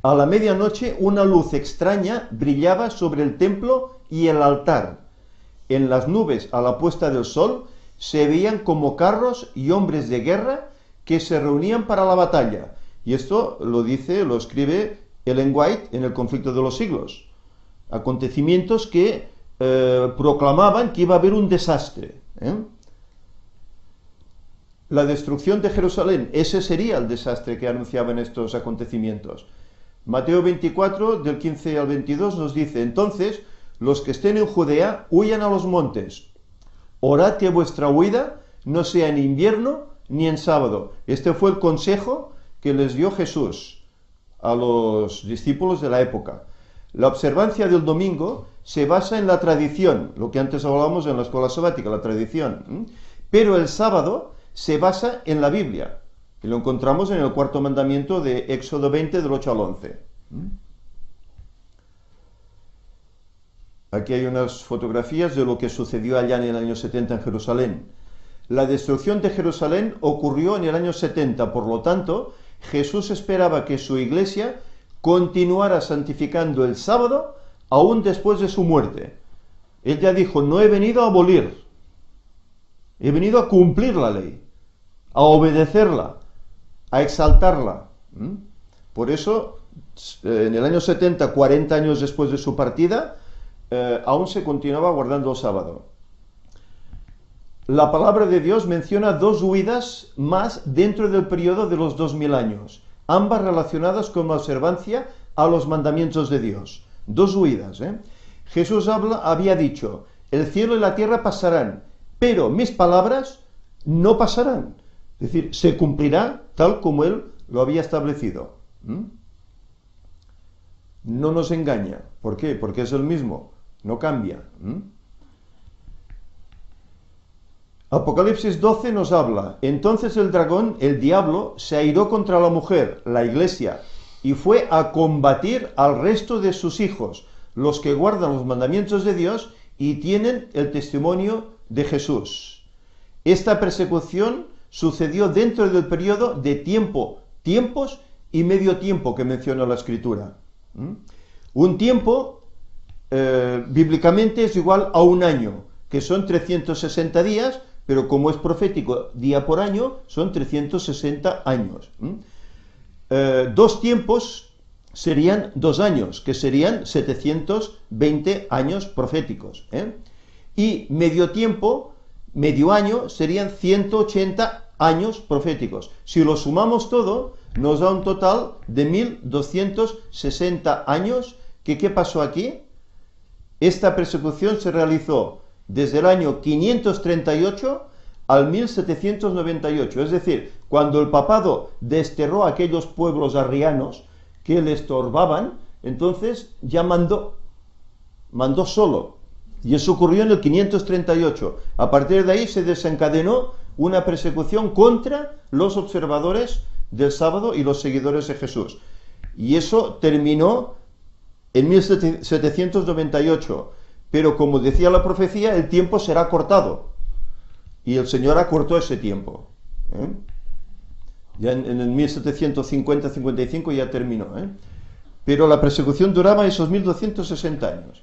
A la medianoche una luz extraña brillaba sobre el templo y el altar. En las nubes a la puesta del sol se veían como carros y hombres de guerra que se reunían para la batalla. Y esto lo escribe Ellen White en El conflicto de los siglos. Acontecimientos que proclamaban que iba a haber un desastre. La destrucción de Jerusalén, ese sería el desastre que anunciaban estos acontecimientos. Mateo 24, del 15 al 22, nos dice: entonces, los que estén en Judea, huyan a los montes. Orad que vuestra huida no sea en invierno ni en sábado. Este fue el consejo que les dio Jesús a los discípulos de la época. La observancia del domingo se basa en la tradición, lo que antes hablábamos en la escuela sabática, la tradición. Pero el sábado se basa en la Biblia. Y lo encontramos en el cuarto mandamiento de Éxodo 20, del 8 al 11. Aquí hay unas fotografías de lo que sucedió allá en el año 70 en Jerusalén. La destrucción de Jerusalén ocurrió en el año 70, por lo tanto, Jesús esperaba que su iglesia continuara santificando el sábado aún después de su muerte. Él ya dijo: no he venido a abolir, he venido a cumplir la ley, a obedecerla, a exaltarla. Por eso, en el año 70, 40 años después de su partida, aún se continuaba guardando el sábado. La palabra de Dios menciona dos huidas más dentro del periodo de los 2000 años, ambas relacionadas con la observancia a los mandamientos de Dios. Dos huidas. Jesús había dicho: el cielo y la tierra pasarán, pero mis palabras no pasarán. Es decir, se cumplirá tal como Él lo había establecido. No nos engaña. ¿Por qué? Porque es el mismo, no cambia. Apocalipsis 12 nos habla: entonces el dragón, el diablo, se airó contra la mujer, la iglesia, y fue a combatir al resto de sus hijos, los que guardan los mandamientos de Dios y tienen el testimonio de Jesús. Esta persecución sucedió dentro del periodo de tiempos y medio tiempo que menciona la Escritura. Un tiempo, bíblicamente, es igual a un año, que son 360 días, pero como es profético día por año, son 360 años. Dos tiempos serían 2 años, que serían 720 años proféticos. Y medio tiempo, medio año, serían 180 años proféticos. Si lo sumamos todo, nos da un total de 1260 años. ¿Qué pasó aquí? Esta persecución se realizó desde el año 538 al 1798, es decir, cuando el papado desterró a aquellos pueblos arrianos que le estorbaban, entonces ya mandó solo, y eso ocurrió en el 538. A partir de ahí se desencadenó una persecución contra los observadores del sábado y los seguidores de Jesús, y eso terminó en 1798. Pero como decía la profecía, el tiempo será cortado. Y el Señor acortó ese tiempo. Ya en el 1750-55 ya terminó. Pero la persecución duraba esos 1260 años.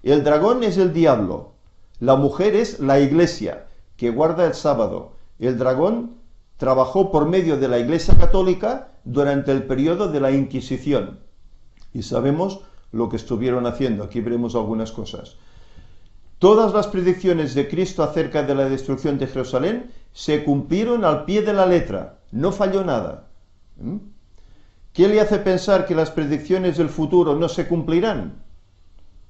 El dragón es el diablo. La mujer es la iglesia, que guarda el sábado. El dragón trabajó por medio de la Iglesia Católica durante el periodo de la Inquisición. Y sabemos lo que estuvieron haciendo. Aquí veremos algunas cosas. Todas las predicciones de Cristo acerca de la destrucción de Jerusalén se cumplieron al pie de la letra, no falló nada. ¿Qué le hace pensar que las predicciones del futuro no se cumplirán?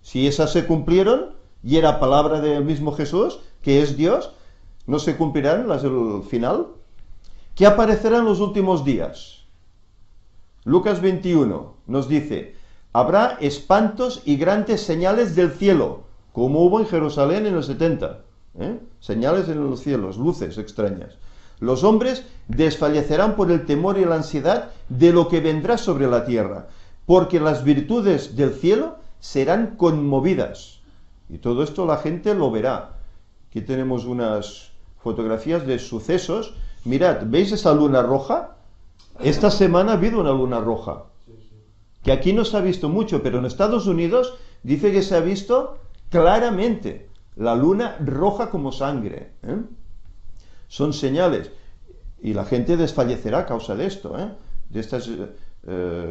Si esas se cumplieron, y era palabra del mismo Jesús, que es Dios, ¿no se cumplirán las del final? ¿Qué aparecerá en los últimos días? Lucas 21 nos dice, habrá espantos y grandes señales del cielo, como hubo en Jerusalén en el 70. Señales en los cielos, luces extrañas. Los hombres desfallecerán por el temor y la ansiedad de lo que vendrá sobre la tierra, porque las virtudes del cielo serán conmovidas. Y todo esto la gente lo verá. Aquí tenemos unas fotografías de sucesos. Mirad, ¿veis esa luna roja? Esta semana ha habido una luna roja, que aquí no se ha visto mucho, pero en Estados Unidos dice que se ha visto claramente la luna roja como sangre. Son señales, y la gente desfallecerá a causa de esto, de estas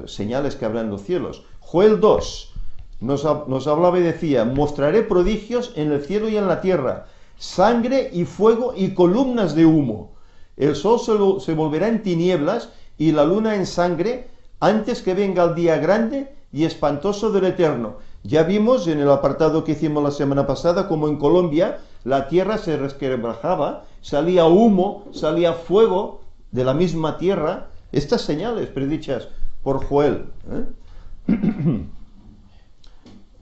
señales que habrá en los cielos. Joel 2 nos hablaba y decía, mostraré prodigios en el cielo y en la tierra, sangre y fuego y columnas de humo. El sol se volverá en tinieblas y la luna en sangre antes que venga el día grande y espantoso del Eterno. Ya vimos en el apartado que hicimos la semana pasada como en Colombia la tierra se resquebrajaba, salía humo, salía fuego de la misma tierra. Estas señales predichas por Joel,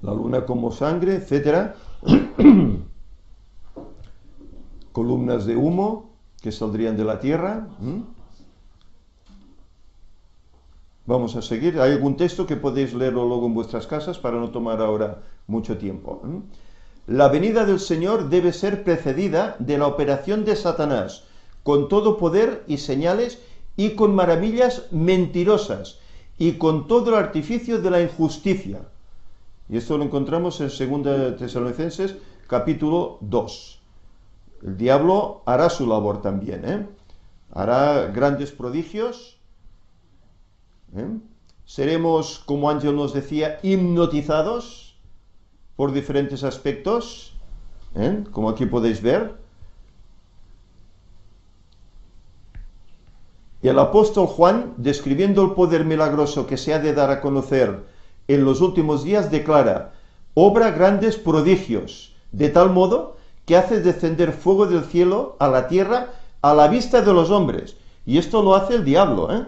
la luna como sangre, etcétera, columnas de humo que saldrían de la tierra. Vamos a seguir. Hay algún texto que podéis leerlo luego en vuestras casas para no tomar ahora mucho tiempo. La venida del Señor debe ser precedida de la operación de Satanás, con todo poder y señales y con maravillas mentirosas y con todo el artificio de la injusticia. Y esto lo encontramos en 2 Tesalonicenses capítulo 2. El diablo hará su labor también, hará grandes prodigios. Seremos, como Ángel nos decía, hipnotizados por diferentes aspectos, como aquí podéis ver. Y el apóstol Juan, describiendo el poder milagroso que se ha de dar a conocer en los últimos días, declara, obra grandes prodigios, de tal modo que hace descender fuego del cielo a la tierra a la vista de los hombres. Y esto lo hace el diablo,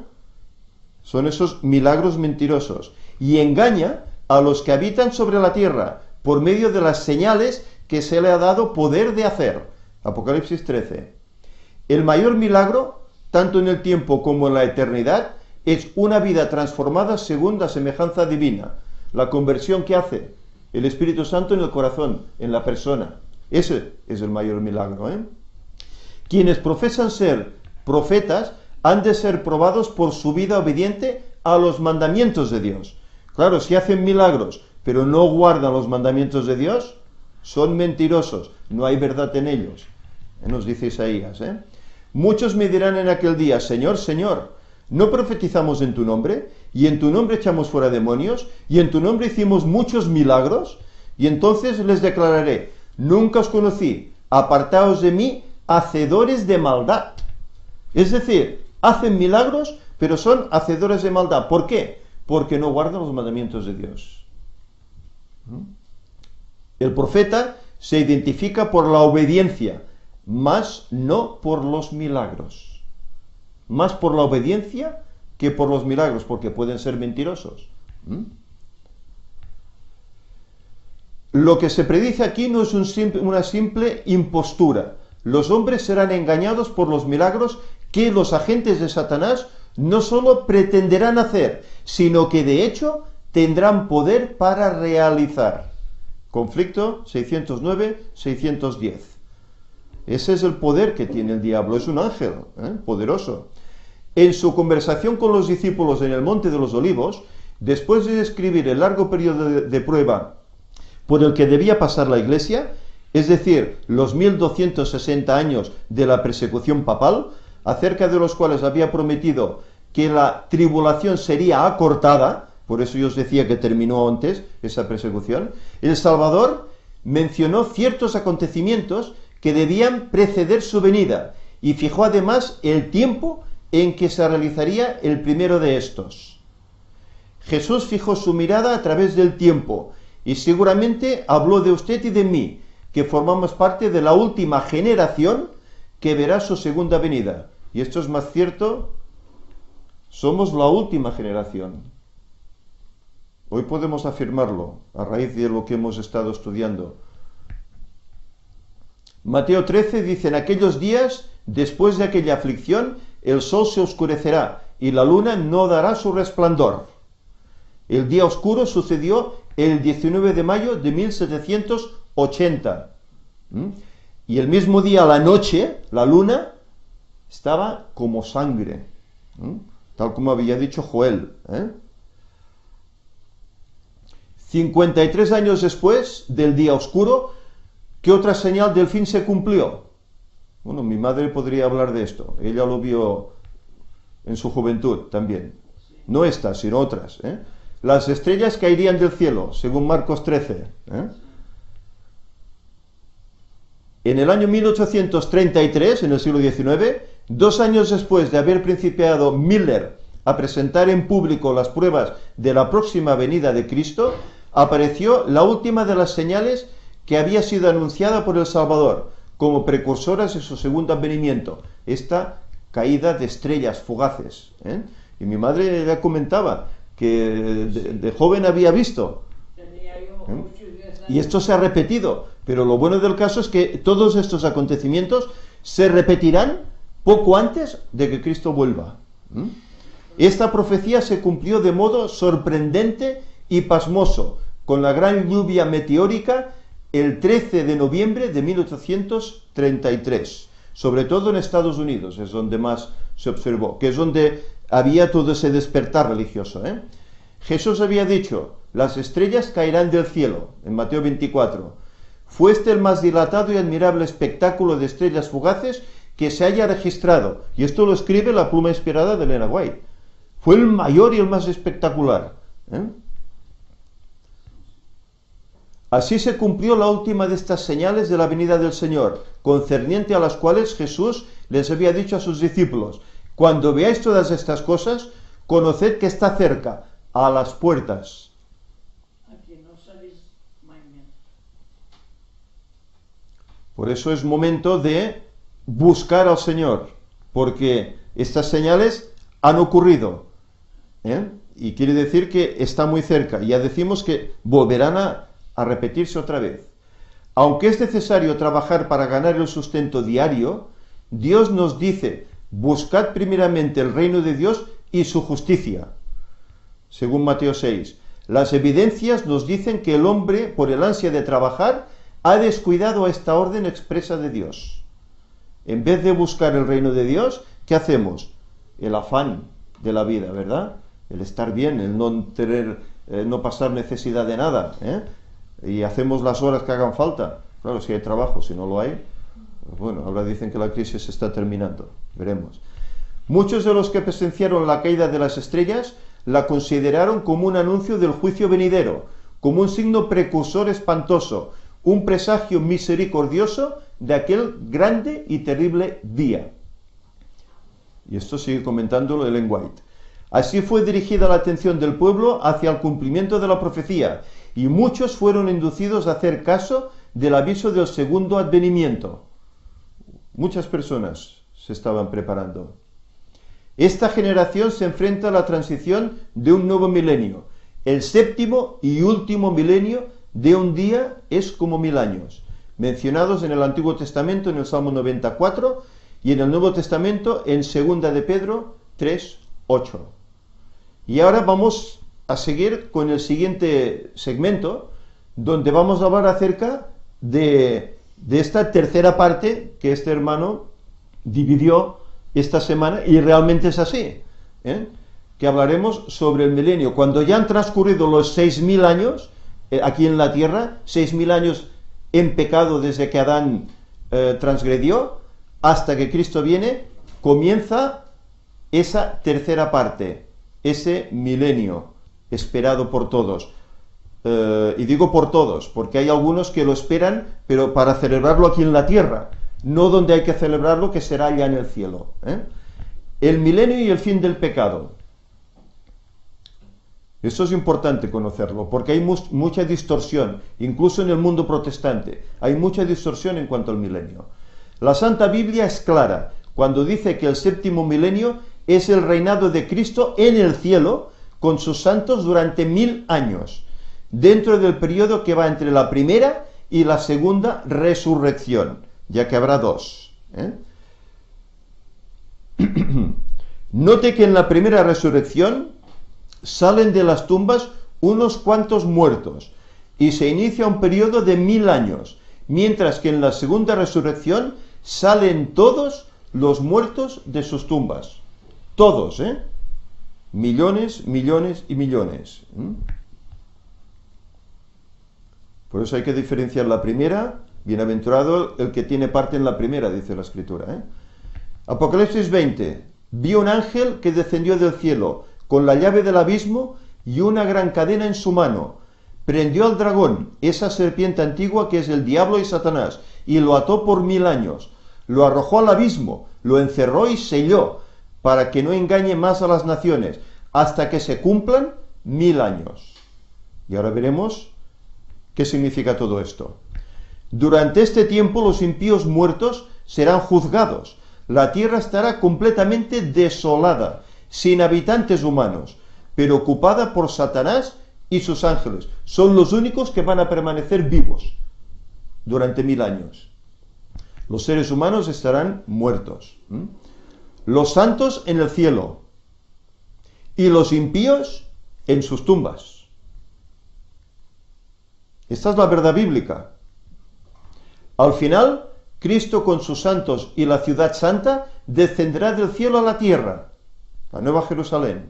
Son esos milagros mentirosos. Y engaña a los que habitan sobre la tierra por medio de las señales que se le ha dado poder de hacer. Apocalipsis 13. El mayor milagro, tanto en el tiempo como en la eternidad, es una vida transformada según la semejanza divina. La conversión que hace el Espíritu Santo en el corazón, en la persona. Ese es el mayor milagro. Quienes profesan ser profetas han de ser probados por su vida obediente a los mandamientos de Dios. Claro, si hacen milagros, pero no guardan los mandamientos de Dios, son mentirosos, no hay verdad en ellos. Nos dice Isaías. Muchos me dirán en aquel día, Señor, Señor, ¿no profetizamos en tu nombre? ¿Y en tu nombre echamos fuera demonios? ¿Y en tu nombre hicimos muchos milagros? Y entonces les declararé, nunca os conocí, apartaos de mí, hacedores de maldad. Es decir, hacen milagros, pero son hacedores de maldad. ¿Por qué? Porque no guardan los mandamientos de Dios. El profeta se identifica por la obediencia, más no por los milagros. Más por la obediencia que por los milagros, porque pueden ser mentirosos. Lo que se predice aquí no es una simple impostura. Los hombres serán engañados por los milagros que los agentes de Satanás no solo pretenderán hacer, sino que de hecho tendrán poder para realizar. Conflicto 609-610. Ese es el poder que tiene el diablo, es un ángel poderoso. En su conversación con los discípulos en el Monte de los Olivos, después de describir el largo periodo de prueba por el que debía pasar la Iglesia, es decir, los 1260 años de la persecución papal, acerca de los cuales había prometido que la tribulación sería acortada, por eso yo os decía que terminó antes esa persecución, el Salvador mencionó ciertos acontecimientos que debían preceder su venida y fijó además el tiempo en que se realizaría el primero de estos. Jesús fijó su mirada a través del tiempo y seguramente habló de usted y de mí, que formamos parte de la última generación que verá su segunda venida. Y esto es más cierto Somos la última generación. Hoy podemos afirmarlo a raíz de lo que hemos estado estudiando. Mateo 13 dice: en aquellos días, después de aquella aflicción, el sol se oscurecerá y la luna no dará su resplandor. El día oscuro sucedió el 19 de mayo de 1780. Y el mismo día, a la noche, la luna estaba como sangre, tal como había dicho Joel. 53 años después del día oscuro, ¿qué otra señal del fin se cumplió? Bueno, mi madre podría hablar de esto. Ella lo vio en su juventud también. No estas, sino otras. Las estrellas caerían del cielo, según Marcos 13. En el año 1833, en el siglo XIX, 2 años después de haber principiado Miller a presentar en público las pruebas de la próxima venida de Cristo, apareció la última de las señales que había sido anunciada por el Salvador como precursoras de su segundo advenimiento, esta caída de estrellas fugaces. Y mi madre ya comentaba que de joven había visto. Y esto se ha repetido, pero lo bueno del caso es que todos estos acontecimientos se repetirán poco antes de que Cristo vuelva. Esta profecía se cumplió de modo sorprendente y pasmoso, con la gran lluvia meteórica el 13 de noviembre de 1833, sobre todo en Estados Unidos, es donde más se observó, que es donde había todo ese despertar religioso. Jesús había dicho: las estrellas caerán del cielo, en Mateo 24. Fue este el más dilatado y admirable espectáculo de estrellas fugaces que se haya registrado, y esto lo escribe la pluma inspirada de Elena White. Fue el mayor y el más espectacular. Así se cumplió la última de estas señales de la venida del Señor, concerniente a las cuales Jesús les había dicho a sus discípulos: cuando veáis todas estas cosas, conoced que está cerca, a las puertas. Por eso es momento de buscar al Señor, porque estas señales han ocurrido, y quiere decir que está muy cerca. Ya decimos que volverán a repetirse otra vez. Aunque es necesario trabajar para ganar el sustento diario, Dios nos dice: buscad primeramente el reino de Dios y su justicia. Según Mateo 6, las evidencias nos dicen que el hombre, por el ansia de trabajar, ha descuidado esta orden expresa de Dios. En vez de buscar el reino de Dios, ¿qué hacemos? El afán de la vida, ¿verdad? El estar bien, el no tener, no pasar necesidad de nada, y hacemos las horas que hagan falta. Claro, si hay trabajo, si no lo hay, pues bueno, ahora dicen que la crisis está terminando, veremos. Muchos de los que presenciaron la caída de las estrellas la consideraron como un anuncio del juicio venidero, como un signo precursor espantoso, un presagio misericordioso de aquel grande y terrible día. Y esto sigue comentándolo Ellen White. Así fue dirigida la atención del pueblo hacia el cumplimiento de la profecía, y muchos fueron inducidos a hacer caso del aviso del segundo advenimiento. Muchas personas se estaban preparando. Esta generación se enfrenta a la transición de un nuevo milenio. El séptimo y último milenio de un día es como 1000 años, mencionados en el Antiguo Testamento en el Salmo 94 y en el Nuevo Testamento en 2 de Pedro 3:8. Y ahora vamos a seguir con el siguiente segmento, donde vamos a hablar acerca de esta tercera parte que este hermano dividió esta semana, y realmente es así, que hablaremos sobre el milenio, cuando ya han transcurrido los 6000 años, aquí en la tierra, 6000 años en pecado desde que Adán transgredió, hasta que Cristo viene, comienza esa tercera parte, ese milenio esperado por todos. Y digo por todos, porque hay algunos que lo esperan, pero para celebrarlo aquí en la tierra, no donde hay que celebrarlo, que será allá en el cielo. El milenio y el fin del pecado. Eso es importante conocerlo, porque hay mucha distorsión, incluso en el mundo protestante, hay mucha distorsión en cuanto al milenio. La Santa Biblia es clara cuando dice que el séptimo milenio es el reinado de Cristo en el cielo con sus santos durante 1000 años, dentro del periodo que va entre la primera y la segunda resurrección, ya que habrá dos. Note que en la primera resurrección salen de las tumbas unos cuantos muertos y se inicia un periodo de 1000 años, mientras que en la segunda resurrección salen todos los muertos de sus tumbas. Todos, millones, millones y millones. Por eso hay que diferenciar la primera. Bienaventurado el que tiene parte en la primera, dice la Escritura. Apocalipsis 20. Vi un ángel que descendió del cielo con la llave del abismo y una gran cadena en su mano. Prendió al dragón, esa serpiente antigua que es el diablo y Satanás, y lo ató por 1000 años. Lo arrojó al abismo, lo encerró y selló, para que no engañe más a las naciones, hasta que se cumplan 1000 años. Y ahora veremos qué significa todo esto. Durante este tiempo los impíos muertos serán juzgados. La tierra estará completamente desolada, sin habitantes humanos, pero ocupada por Satanás y sus ángeles. Son los únicos que van a permanecer vivos durante 1000 años. Los seres humanos estarán muertos. Los santos en el cielo y los impíos en sus tumbas. Esta es la verdad bíblica. Al final, Cristo con sus santos y la ciudad santa descenderá del cielo a la tierra, la Nueva Jerusalén.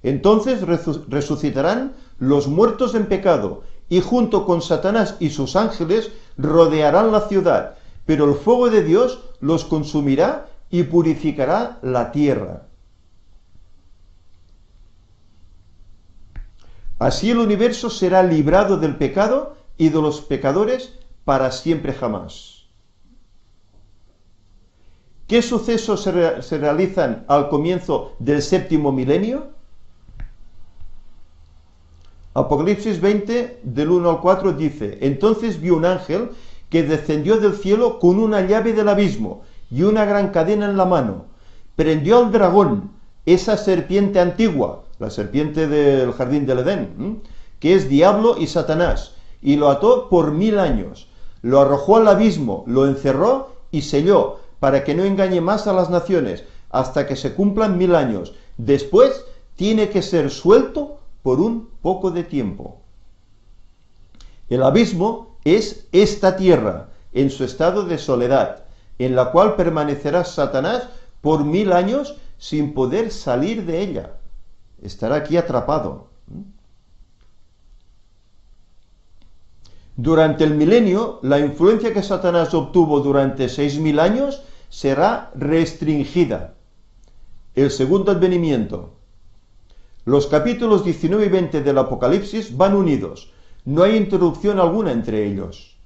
Entonces resucitarán los muertos en pecado y junto con Satanás y sus ángeles rodearán la ciudad, pero el fuego de Dios los consumirá y purificará la tierra. Así el universo será librado del pecado y de los pecadores para siempre jamás. ¿Qué sucesos se realizan al comienzo del séptimo milenio? Apocalipsis 20, del 1 al 4 dice: Entonces vi un ángel que descendió del cielo con una llave del abismo y una gran cadena en la mano. Prendió al dragón, esa serpiente antigua, la serpiente del jardín del Edén, que es diablo y Satanás, y lo ató por 1000 años. Lo arrojó al abismo, lo encerró y selló, para que no engañe más a las naciones, hasta que se cumplan 1000 años. Después tiene que ser suelto por un poco de tiempo. El abismo es esta tierra, en su estado de soledad, en la cual permanecerá Satanás por 1000 años sin poder salir de ella. Estará aquí atrapado. Durante el milenio, la influencia que Satanás obtuvo durante 6000 años será restringida. El segundo advenimiento. Los capítulos 19 y 20 del Apocalipsis van unidos. No hay interrupción alguna entre ellos.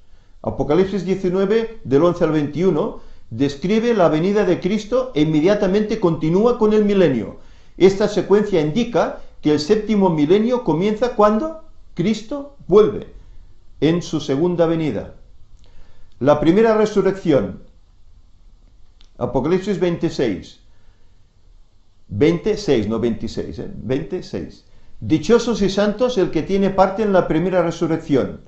Apocalipsis 19, del 11 al 21, describe la venida de Cristo e inmediatamente continúa con el milenio. Esta secuencia indica que el séptimo milenio comienza cuando Cristo vuelve, en su segunda venida. La primera resurrección. Apocalipsis 26. 26, no 26, 26. Dichosos y santos el que tiene parte en la primera resurrección.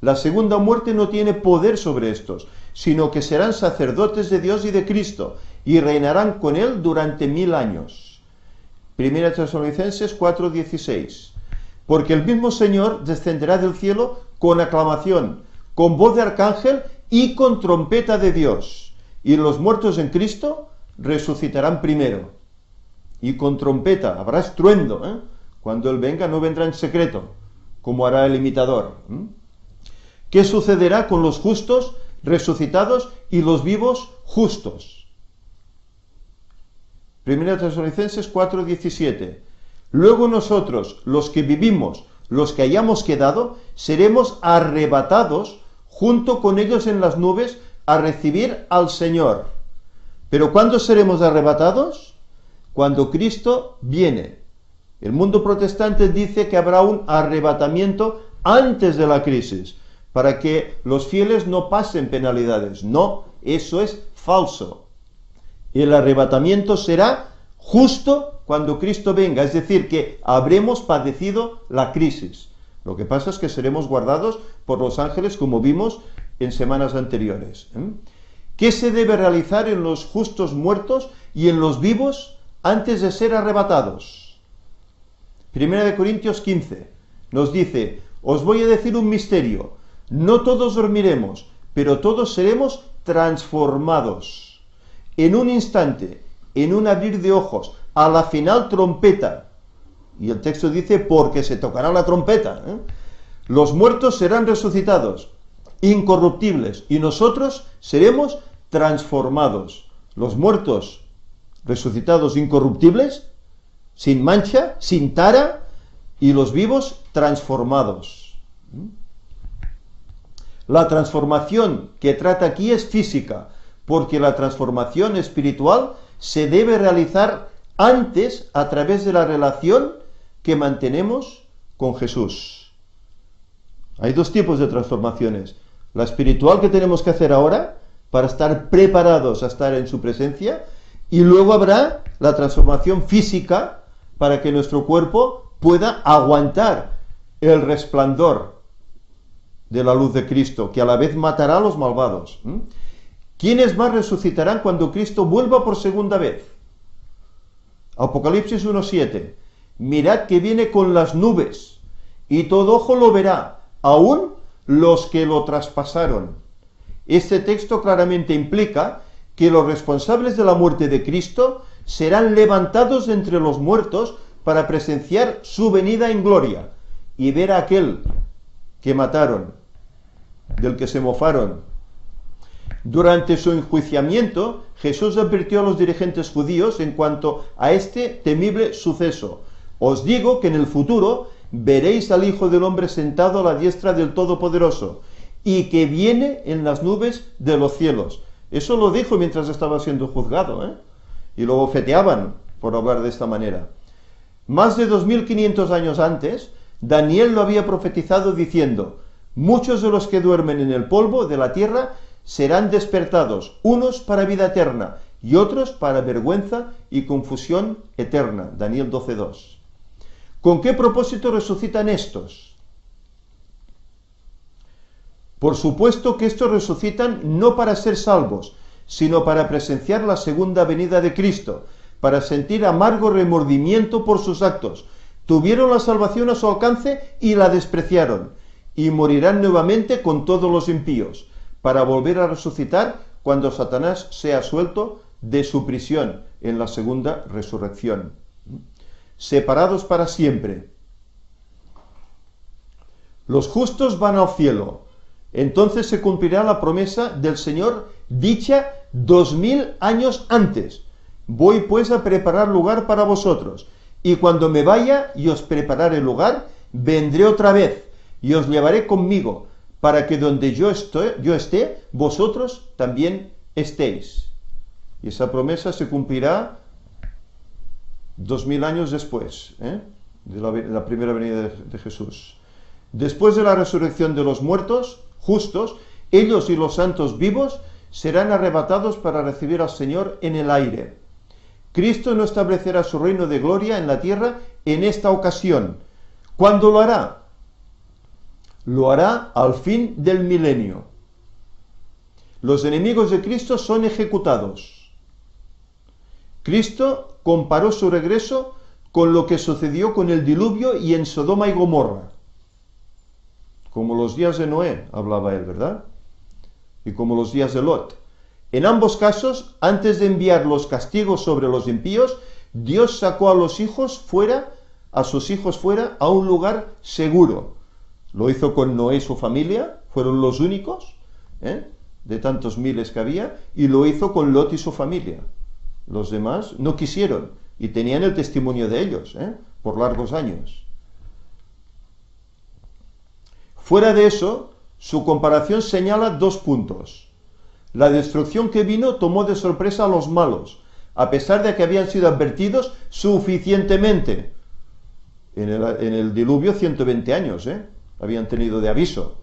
La segunda muerte no tiene poder sobre estos, sino que serán sacerdotes de Dios y de Cristo, y reinarán con él durante 1000 años. Primera Tesalonicenses 4:16. Porque el mismo Señor descenderá del cielo con aclamación, con voz de arcángel y con trompeta de Dios. Y los muertos en Cristo resucitarán primero. Y con trompeta, habrá estruendo, Cuando Él venga, no vendrá en secreto, como hará el imitador. ¿Qué sucederá con los justos resucitados y los vivos justos? Primera Tesalonicenses 4:17. Luego nosotros, los que vivimos, los que hayamos quedado, seremos arrebatados junto con ellos en las nubes a recibir al Señor. ¿Pero cuándo seremos arrebatados? Cuando Cristo viene. El mundo protestante dice que habrá un arrebatamiento antes de la crisis, para que los fieles no pasen penalidades. No, eso es falso. El arrebatamiento será justo cuando Cristo venga, es decir, que habremos padecido la crisis. Lo que pasa es que seremos guardados por los ángeles, como vimos en semanas anteriores. ¿Qué se debe realizar en los justos muertos y en los vivos antes de ser arrebatados? 1 Corintios 15 nos dice: os voy a decir un misterio, no todos dormiremos, pero todos seremos transformados. En un instante, en un abrir de ojos, a la final trompeta. Y el texto dice, porque se tocará la trompeta. Los muertos serán resucitados, incorruptibles, y nosotros seremos transformados. Los muertos resucitados incorruptibles, sin mancha, sin tara, y los vivos transformados. La transformación que trata aquí es física, porque la transformación espiritual se debe realizar antes a través de la relación que mantenemos con Jesús. Hay dos tipos de transformaciones. La espiritual que tenemos que hacer ahora para estar preparados a estar en su presencia, y luego habrá la transformación física para que nuestro cuerpo pueda aguantar el resplandor de la luz de Cristo, que a la vez matará a los malvados. ¿Quiénes más resucitarán cuando Cristo vuelva por segunda vez? Apocalipsis 1:7. Mirad que viene con las nubes, y todo ojo lo verá, aún los que lo traspasaron. Este texto claramente implica que los responsables de la muerte de Cristo serán levantados de entre los muertos para presenciar su venida en gloria y ver a aquel que mataron, del que se mofaron. Durante su enjuiciamiento, Jesús advirtió a los dirigentes judíos en cuanto a este temible suceso. Os digo que en el futuro veréis al Hijo del Hombre sentado a la diestra del Todopoderoso, y que viene en las nubes de los cielos. Eso lo dijo mientras estaba siendo juzgado, y lo bofeteaban por hablar de esta manera. Más de 2500 años antes, Daniel lo había profetizado diciendo: muchos de los que duermen en el polvo de la tierra serán despertados, unos para vida eterna y otros para vergüenza y confusión eterna. Daniel 12:2. ¿Con qué propósito resucitan estos? Por supuesto que estos resucitan no para ser salvos, sino para presenciar la segunda venida de Cristo, para sentir amargo remordimiento por sus actos. Tuvieron la salvación a su alcance y la despreciaron, y morirán nuevamente con todos los impíos, para volver a resucitar cuando Satanás sea suelto de su prisión en la segunda resurrección. Separados para siempre. Los justos van al cielo. Entonces se cumplirá la promesa del Señor dicha 2000 años antes. Voy pues a preparar lugar para vosotros, y cuando me vaya y os prepararé lugar, vendré otra vez y os llevaré conmigo, para que donde yo esté, vosotros también estéis. Y esa promesa se cumplirá 2000 años después, de la primera venida de Jesús. Después de la resurrección de los muertos justos, ellos y los santos vivos serán arrebatados para recibir al Señor en el aire. Cristo no establecerá su reino de gloria en la tierra en esta ocasión. ¿Cuándo lo hará? Lo hará al fin del milenio. Los enemigos de Cristo son ejecutados. Cristo comparó su regreso con lo que sucedió con el diluvio y en Sodoma y Gomorra. Como los días de Noé, hablaba él, ¿verdad? Y como los días de Lot. En ambos casos, antes de enviar los castigos sobre los impíos, Dios sacó a sus hijos fuera a un lugar seguro. Lo hizo con Noé y su familia, fueron los únicos, de tantos miles que había, y lo hizo con Lot y su familia. Los demás no quisieron, y tenían el testimonio de ellos, por largos años. Fuera de eso, su comparación señala dos puntos. La destrucción que vino tomó de sorpresa a los malos, a pesar de que habían sido advertidos suficientemente. En el diluvio 120 años, habían tenido de aviso.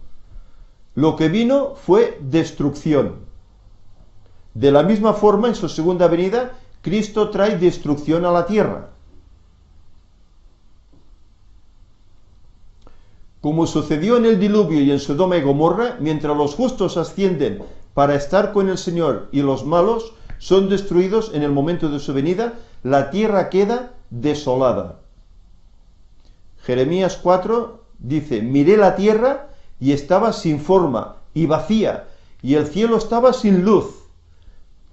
Lo que vino fue destrucción. De la misma forma, en su segunda venida, Cristo trae destrucción a la tierra. Como sucedió en el diluvio y en Sodoma y Gomorra, mientras los justos ascienden para estar con el Señor y los malos son destruidos en el momento de su venida, la tierra queda desolada. Jeremías 4 dice: miré la tierra y estaba sin forma y vacía, y el cielo estaba sin luz.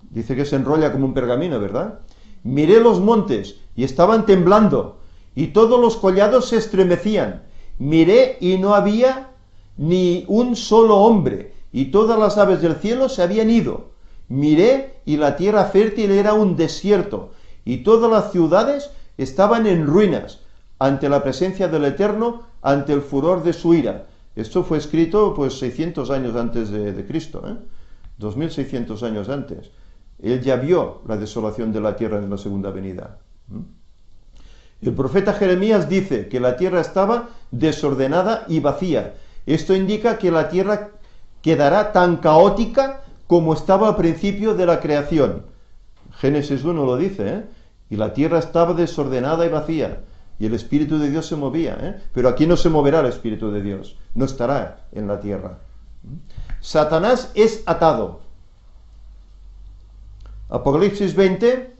Dice que se enrolla como un pergamino, ¿verdad? Miré los montes y estaban temblando, y todos los collados se estremecían. Miré y no había ni un solo hombre, y todas las aves del cielo se habían ido. Miré y la tierra fértil era un desierto, y todas las ciudades estaban en ruinas, ante la presencia del Eterno, ante el furor de su ira. Esto fue escrito pues 600 años antes de Cristo, 2600 años antes. Él ya vio la desolación de la tierra en la segunda venida. El profeta Jeremías dice que la tierra estaba desordenada y vacía. Esto indica que la tierra quedará tan caótica como estaba al principio de la creación. Génesis 1 lo dice, y la tierra estaba desordenada y vacía, y el Espíritu de Dios se movía, pero aquí no se moverá el Espíritu de Dios, no estará en la tierra. Satanás es atado. Apocalipsis 20,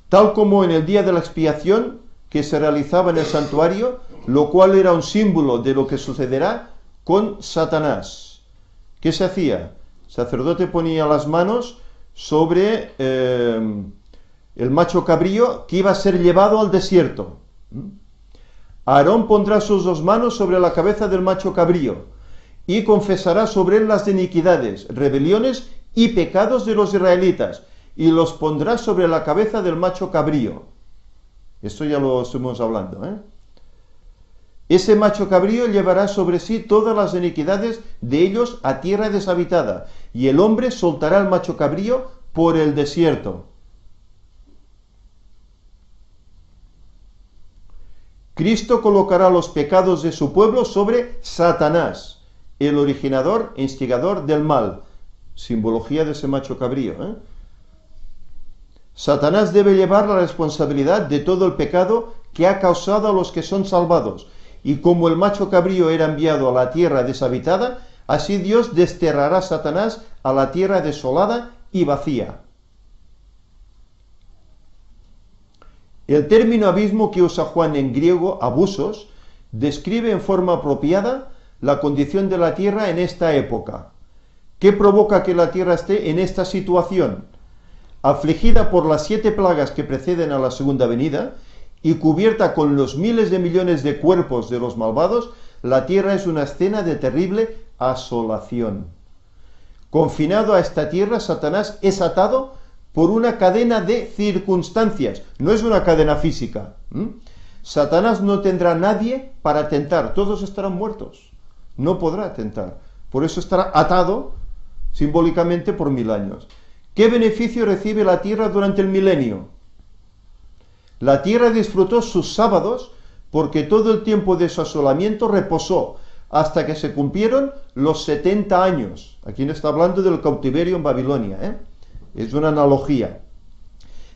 tal como en el día de la expiación que se realizaba en el santuario, lo cual era un símbolo de lo que sucederá con Satanás. ¿Qué se hacía? El sacerdote ponía las manos sobre el macho cabrío que iba a ser llevado al desierto. Aarón pondrá sus dos manos sobre la cabeza del macho cabrío y confesará sobre él las iniquidades, rebeliones y pecados de los israelitas, y los pondrá sobre la cabeza del macho cabrío. Esto ya lo estuvimos hablando, Ese macho cabrío llevará sobre sí todas las iniquidades de ellos a tierra deshabitada, y el hombre soltará al macho cabrío por el desierto. Cristo colocará los pecados de su pueblo sobre Satanás, el originador e instigador del mal, simbología de ese macho cabrío. Satanás debe llevar la responsabilidad de todo el pecado que ha causado a los que son salvados, y como el macho cabrío era enviado a la tierra deshabitada, así Dios desterrará a Satanás a la tierra desolada y vacía. El término abismo que usa Juan en griego, abusos, describe en forma apropiada la condición de la tierra en esta época. ¿Qué provoca que la tierra esté en esta situación? Afligida por las 7 plagas que preceden a la segunda venida y cubierta con los miles de millones de cuerpos de los malvados, la tierra es una escena de terrible asolación. Confinado a esta tierra, Satanás es atado por una cadena de circunstancias, no es una cadena física. Satanás no tendrá nadie para tentar, todos estarán muertos, no podrá tentar, por eso estará atado simbólicamente por 1000 años. ¿Qué beneficio recibe la tierra durante el milenio? La tierra disfrutó sus sábados porque todo el tiempo de su asolamiento reposó hasta que se cumplieron los 70 años. Aquí no está hablando del cautiverio en Babilonia, es una analogía.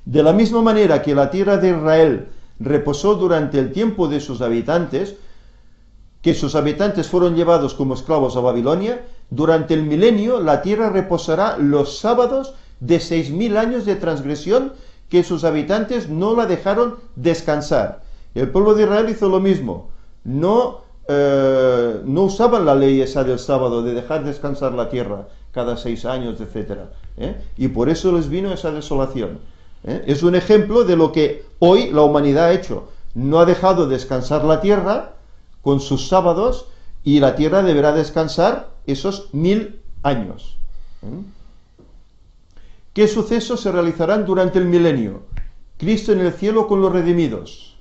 De la misma manera que la tierra de Israel reposó durante el tiempo de sus habitantes, que sus habitantes fueron llevados como esclavos a Babilonia, durante el milenio la tierra reposará los sábados de 6000 años de transgresión que sus habitantes no la dejaron descansar. El pueblo de Israel hizo lo mismo, no usaban la ley esa del sábado de dejar descansar la tierra cada 6 años, etc. Y por eso les vino esa desolación. Es un ejemplo de lo que hoy la humanidad ha hecho. No ha dejado descansar la tierra con sus sábados y la tierra deberá descansar esos 1000 años. ¿Qué sucesos se realizarán durante el milenio? Cristo en el cielo con los redimidos.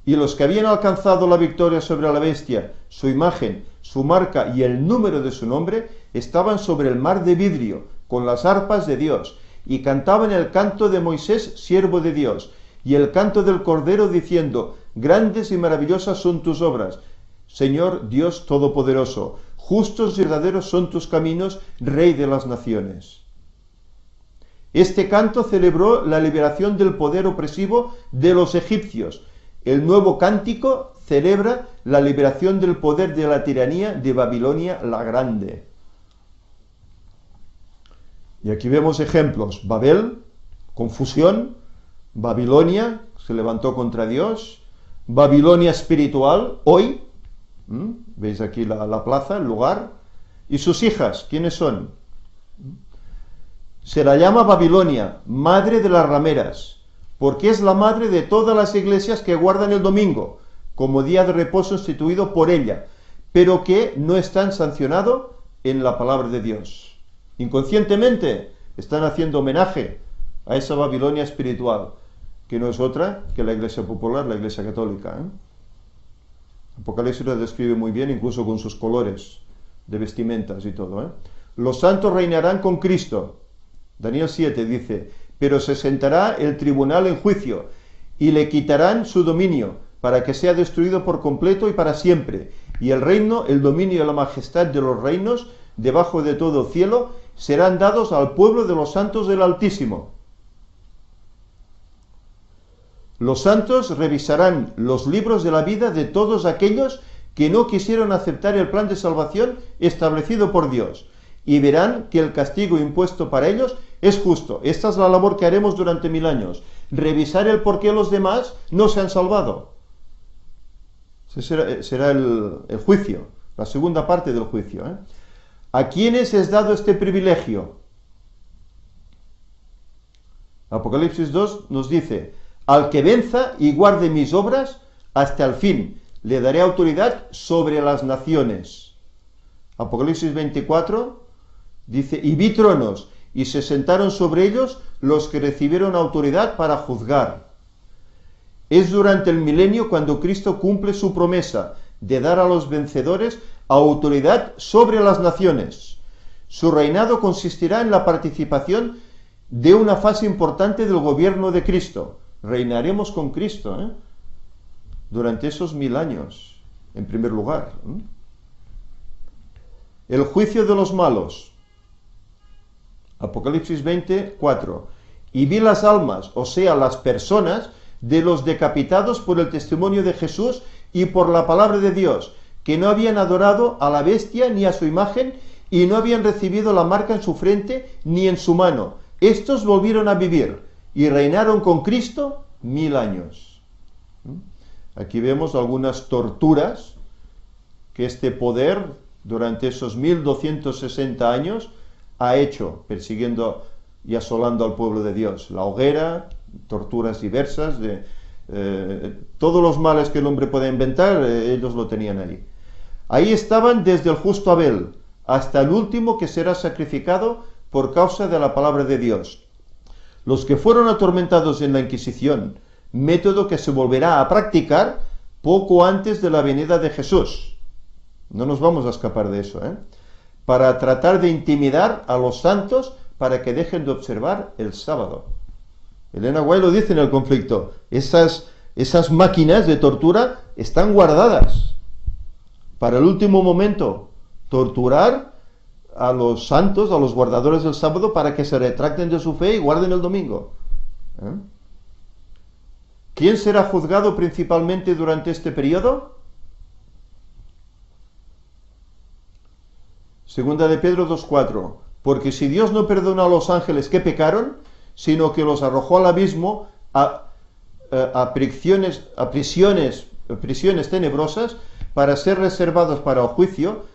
Y los que habían alcanzado la victoria sobre la bestia, su imagen, su marca y el número de su nombre, estaban sobre el mar de vidrio, con las arpas de Dios, y cantaban el canto de Moisés, siervo de Dios, y el canto del Cordero, diciendo: grandes y maravillosas son tus obras, Señor Dios Todopoderoso, justos y verdaderos son tus caminos, Rey de las naciones. Este canto celebró la liberación del poder opresivo de los egipcios. El nuevo cántico celebra la liberación del poder de la tiranía de Babilonia la Grande. Y aquí vemos ejemplos: Babel, confusión; Babilonia, se levantó contra Dios; Babilonia espiritual, hoy, veis aquí la plaza, el lugar, y sus hijas, ¿quiénes son? Se la llama Babilonia, madre de las rameras, porque es la madre de todas las iglesias que guardan el domingo, como día de reposo instituido por ella, pero que no están sancionados en la palabra de Dios. Inconscientemente están haciendo homenaje a esa Babilonia espiritual, que no es otra que la Iglesia popular, la Iglesia católica. Apocalipsis la describe muy bien, incluso con sus colores de vestimentas y todo. Los santos reinarán con Cristo. Daniel 7 dice: pero se sentará el tribunal en juicio, y le quitarán su dominio, para que sea destruido por completo y para siempre. Y el reino, el dominio y la majestad de los reinos, debajo de todo cielo, serán dados al pueblo de los santos del Altísimo. Los santos revisarán los libros de la vida de todos aquellos que no quisieron aceptar el plan de salvación establecido por Dios, y verán que el castigo impuesto para ellos es justo. Esta es la labor que haremos durante 1000 años, revisar el por qué los demás no se han salvado. Ese será el juicio, la segunda parte del juicio. ¿A quiénes es dado este privilegio? Apocalipsis 2 nos dice: al que venza y guarde mis obras hasta el fin, le daré autoridad sobre las naciones. Apocalipsis 24 dice: y vi tronos, y se sentaron sobre ellos los que recibieron autoridad para juzgar. Es durante el milenio cuando Cristo cumple su promesa de dar a los vencedores autoridad sobre las naciones. Su reinado consistirá en la participación de una fase importante del gobierno de Cristo. Reinaremos con Cristo durante esos 1000 años, en primer lugar. El juicio de los malos. Apocalipsis 24. Y vi las almas, o sea, las personas, de los decapitados por el testimonio de Jesús y por la palabra de Dios, que no habían adorado a la bestia ni a su imagen, y no habían recibido la marca en su frente ni en su mano. Estos volvieron a vivir y reinaron con Cristo 1000 años. Aquí vemos algunas torturas que este poder durante esos 1260 años ha hecho, persiguiendo y asolando al pueblo de Dios. La hoguera, torturas diversas, todos los males que el hombre puede inventar, ellos lo tenían ahí. Ahí estaban desde el justo Abel hasta el último que será sacrificado por causa de la palabra de Dios. Los que fueron atormentados en la Inquisición, método que se volverá a practicar poco antes de la venida de Jesús. No nos vamos a escapar de eso, para tratar de intimidar a los santos para que dejen de observar el sábado. Elena White lo dice en El conflicto: esas máquinas de tortura están guardadas para el último momento, torturar a los santos, a los guardadores del sábado, para que se retracten de su fe y guarden el domingo. ¿Quién será juzgado principalmente durante este periodo? Segunda de Pedro 2:4. Porque si Dios no perdona a los ángeles que pecaron, sino que los arrojó al abismo, a prisiones tenebrosas, para ser reservados para el juicio,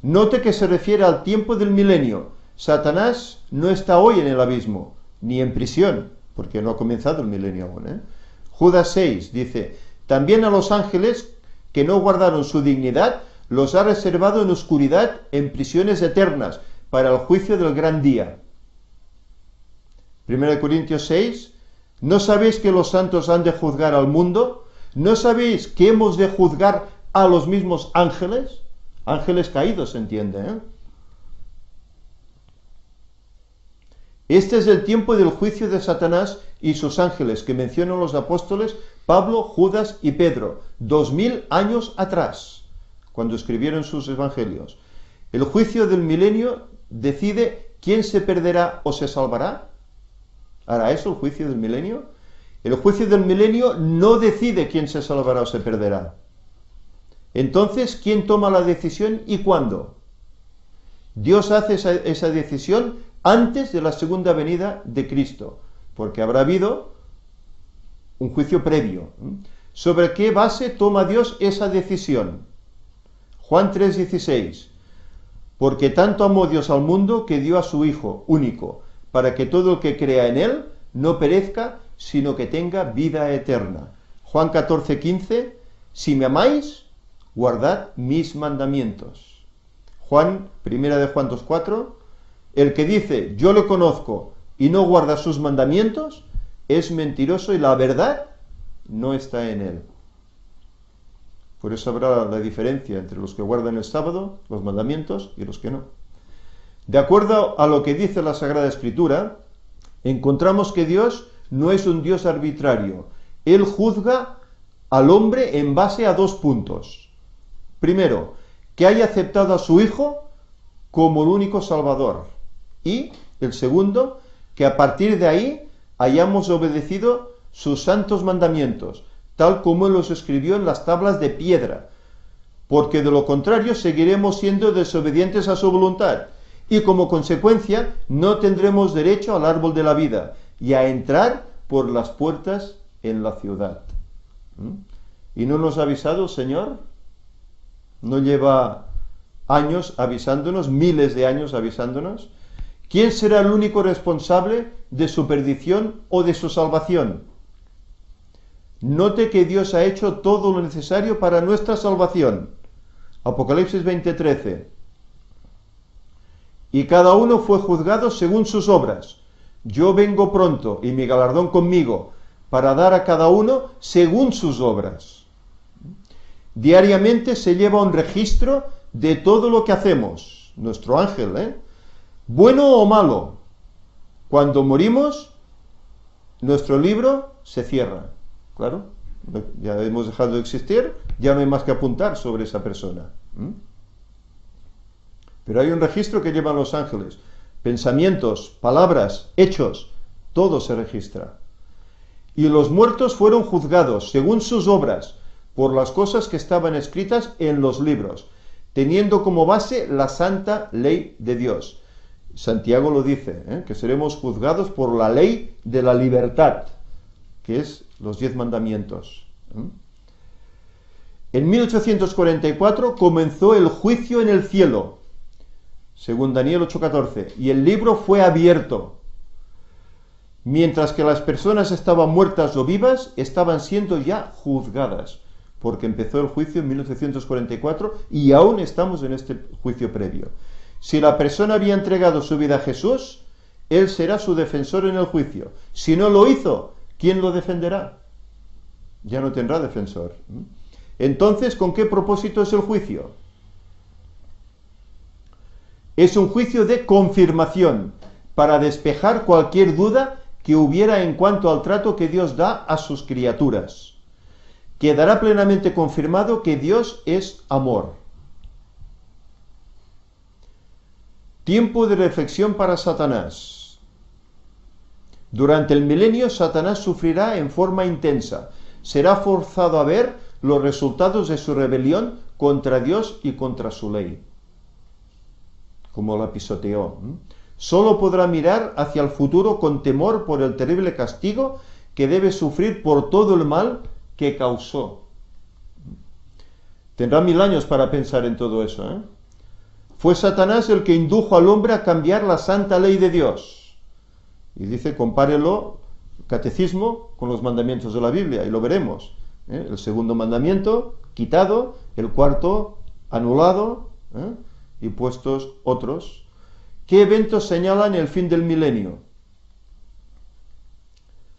note que se refiere al tiempo del milenio. Satanás no está hoy en el abismo, ni en prisión, porque no ha comenzado el milenio aún. Judas 6 dice: también a los ángeles que no guardaron su dignidad, los ha reservado en oscuridad, en prisiones eternas, para el juicio del gran día. 1 Corintios 6, ¿no sabéis que los santos han de juzgar al mundo? ¿No sabéis que hemos de juzgar a los mismos ángeles? Ángeles caídos, se entiende, Este es el tiempo del juicio de Satanás y sus ángeles, que mencionan los apóstoles Pablo, Judas y Pedro, 2000 años atrás, cuando escribieron sus evangelios. El juicio del milenio decide quién se perderá o se salvará. ¿Hará eso el juicio del milenio? El juicio del milenio no decide quién se salvará o se perderá. Entonces, ¿quién toma la decisión y cuándo? Dios hace esa decisión antes de la segunda venida de Cristo, porque habrá habido un juicio previo. ¿Sobre qué base toma Dios esa decisión? Juan 3:16. Porque tanto amó Dios al mundo que dio a su Hijo único, para que todo el que crea en Él no perezca, sino que tenga vida eterna. Juan 14:15. Si me amáis, guardad mis mandamientos. Primera de Juan 2:4. El que dice, yo le conozco, y no guarda sus mandamientos, es mentiroso y la verdad no está en él. Por eso habrá la diferencia entre los que guardan el sábado, los mandamientos, y los que no. De acuerdo a lo que dice la Sagrada Escritura, encontramos que Dios no es un Dios arbitrario. Él juzga al hombre en base a dos puntos. Primero, que haya aceptado a su Hijo como el único Salvador. Y el segundo, que a partir de ahí hayamos obedecido sus santos mandamientos, tal como Él los escribió en las tablas de piedra, porque de lo contrario seguiremos siendo desobedientes a su voluntad, y como consecuencia no tendremos derecho al árbol de la vida, y a entrar por las puertas en la ciudad. ¿Y no nos ha avisado el Señor? ¿No lleva años avisándonos, miles de años avisándonos? ¿Quién será el único responsable de su perdición o de su salvación? Note que Dios ha hecho todo lo necesario para nuestra salvación. Apocalipsis 20:13. Y cada uno fue juzgado según sus obras. Yo vengo pronto y mi galardón conmigo, para dar a cada uno según sus obras. Diariamente se lleva un registro de todo lo que hacemos. Nuestro ángel, bueno o malo. Cuando morimos, nuestro libro se cierra. Claro, ya hemos dejado de existir, ya no hay más que apuntar sobre esa persona. Pero hay un registro que llevan los ángeles. Pensamientos, palabras, hechos, todo se registra. Y los muertos fueron juzgados según sus obras por las cosas que estaban escritas en los libros, teniendo como base la santa ley de Dios. Santiago lo dice, que seremos juzgados por la ley de la libertad, que es los 10 mandamientos. En 1844 comenzó el juicio en el cielo, según Daniel 8:14, y el libro fue abierto. Mientras que las personas estaban muertas o vivas, estaban siendo ya juzgadas, porque empezó el juicio en 1844 y aún estamos en este juicio previo. Si la persona había entregado su vida a Jesús, Él será su defensor en el juicio. Si no lo hizo, ¿quién lo defenderá? Ya no tendrá defensor. Entonces, ¿con qué propósito es el juicio? Es un juicio de confirmación, para despejar cualquier duda que hubiera en cuanto al trato que Dios da a sus criaturas. Quedará plenamente confirmado que Dios es amor. Tiempo de reflexión para Satanás. Durante el milenio, Satanás sufrirá en forma intensa. Será forzado a ver los resultados de su rebelión contra Dios y contra su ley, como la pisoteó. Solo podrá mirar hacia el futuro con temor por el terrible castigo que debe sufrir por todo el mal que causó. Tendrá 1000 años para pensar en todo eso. Fue Satanás el que indujo al hombre a cambiar la santa ley de Dios. Y dice, compárelo, catecismo, con los mandamientos de la Biblia, y lo veremos. El segundo mandamiento, quitado, el cuarto, anulado, y puestos otros. ¿Qué eventos señalan el fin del milenio?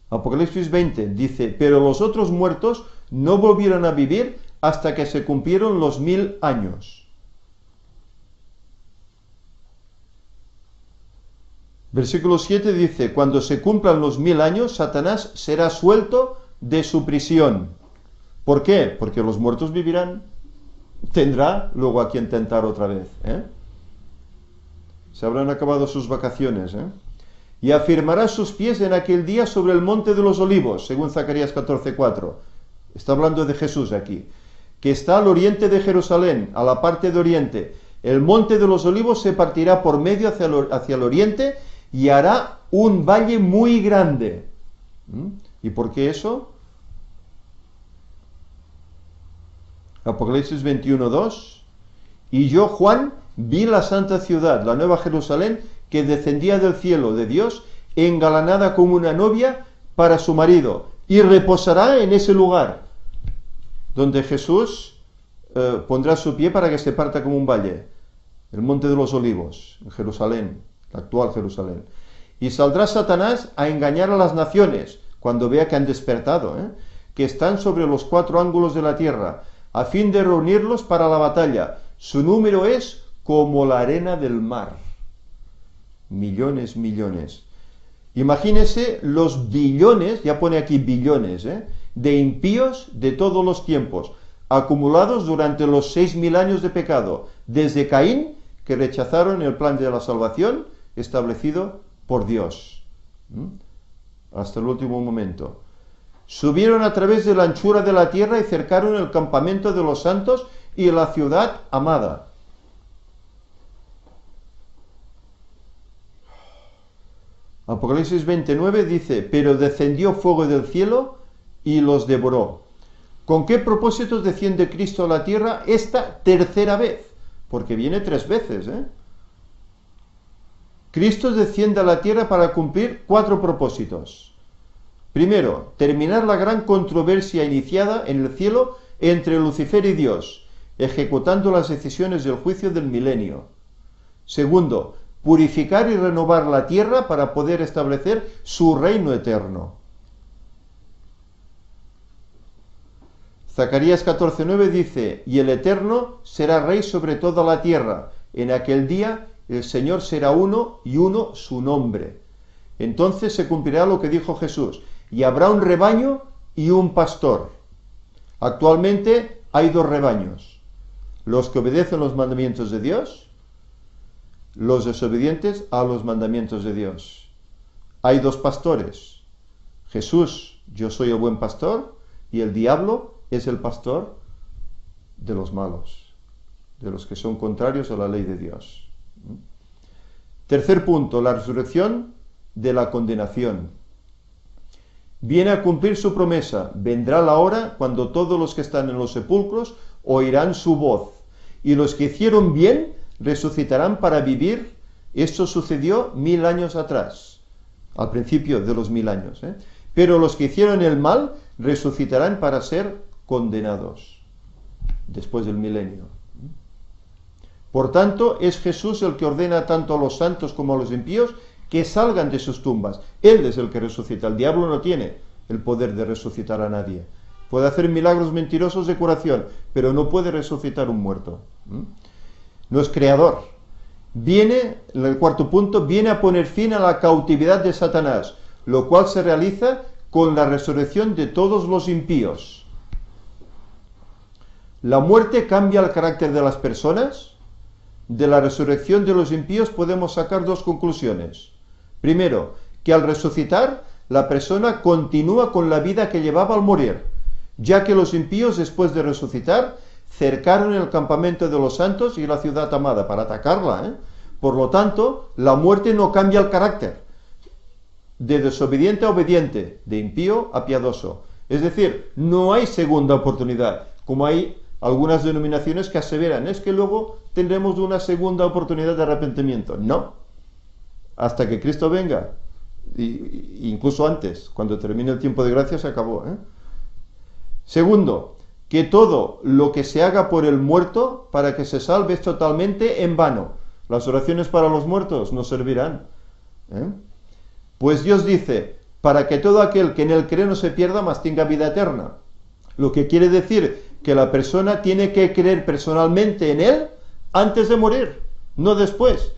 Apocalipsis 20 dice, pero los otros muertos no volvieron a vivir hasta que se cumplieron los 1000 años. Versículo 7 dice, cuando se cumplan los 1000 años, Satanás será suelto de su prisión. ¿Por qué? Porque los muertos vivirán. Tendrá luego a quien tentar otra vez. Se habrán acabado sus vacaciones. y afirmará sus pies en aquel día sobre el monte de los olivos, según Zacarías 14:4. Está hablando de Jesús aquí, que está al oriente de Jerusalén, a la parte de oriente. El monte de los olivos se partirá por medio hacia el oriente y hará un valle muy grande. ¿Y por qué eso? Apocalipsis 21:2. Y yo, Juan, vi la santa ciudad, la nueva Jerusalén, que descendía del cielo de Dios, engalanada como una novia para su marido, y reposará en ese lugar, donde Jesús pondrá su pie para que se parta como un valle, el monte de los olivos, en Jerusalén, la actual Jerusalén. Y saldrá Satanás a engañar a las naciones, cuando vea que han despertado, que están sobre los 4 ángulos de la tierra, a fin de reunirlos para la batalla. Su número es como la arena del mar. Millones, millones. Imagínense los billones, ya pone aquí billones, de impíos de todos los tiempos, acumulados durante los 6.000 años de pecado, desde Caín, que rechazaron el plan de la salvación establecido por Dios, hasta el último momento. Subieron a través de la anchura de la tierra y cercaron el campamento de los santos y la ciudad amada. Apocalipsis 29 dice, pero descendió fuego del cielo y los devoró. ¿Con qué propósitos desciende Cristo a la tierra esta tercera vez? Porque viene 3 veces, Cristo desciende a la tierra para cumplir 4 propósitos. Primero, terminar la gran controversia iniciada en el cielo entre Lucifer y Dios, ejecutando las decisiones del juicio del milenio. Segundo, purificar y renovar la tierra para poder establecer su reino eterno. Zacarías 14:9 dice, y el Eterno será rey sobre toda la tierra. En aquel día el Señor será uno y uno su nombre. Entonces se cumplirá lo que dijo Jesús, y habrá un rebaño y un pastor. Actualmente hay 2 rebaños, los que obedecen los mandamientos de Dios, los desobedientes a los mandamientos de Dios. Hay 2 pastores, Jesús, yo soy el buen pastor, y el diablo es el pastor de los malos, de los que son contrarios a la ley de Dios. Tercer punto, la resurrección de la condenación. Viene a cumplir su promesa, vendrá la hora cuando todos los que están en los sepulcros oirán su voz, y los que hicieron bien resucitarán para vivir. Esto sucedió 1000 años atrás, al principio de los 1000 años, Pero los que hicieron el mal resucitarán para ser condenados después del milenio. Por tanto, es Jesús el que ordena tanto a los santos como a los impíos que salgan de sus tumbas. Él es el que resucita. El diablo no tiene el poder de resucitar a nadie. Puede hacer milagros mentirosos de curación, pero no puede resucitar un muerto. No es creador. Viene, en el cuarto punto, viene a poner fin a la cautividad de Satanás, lo cual se realiza con la resurrección de todos los impíos. La muerte cambia el carácter de las personas. De la resurrección de los impíos podemos sacar 2 conclusiones. Primero, que al resucitar, la persona continúa con la vida que llevaba al morir, ya que los impíos, después de resucitar, cercaron el campamento de los santos y la ciudad amada para atacarla. Por lo tanto, la muerte no cambia el carácter, de desobediente a obediente, de impío a piadoso. Es decir, no hay segunda oportunidad, como hay algunas denominaciones que aseveran, es que luego tendremos una segunda oportunidad de arrepentimiento. No, hasta que Cristo venga, incluso antes, cuando termine el tiempo de gracia se acabó. Segundo, que todo lo que se haga por el muerto para que se salve es totalmente en vano. Las oraciones para los muertos no servirán. Pues Dios dice, para que todo aquel que en él cree no se pierda, mas tenga vida eterna. Lo que quiere decir que la persona tiene que creer personalmente en él antes de morir, no después.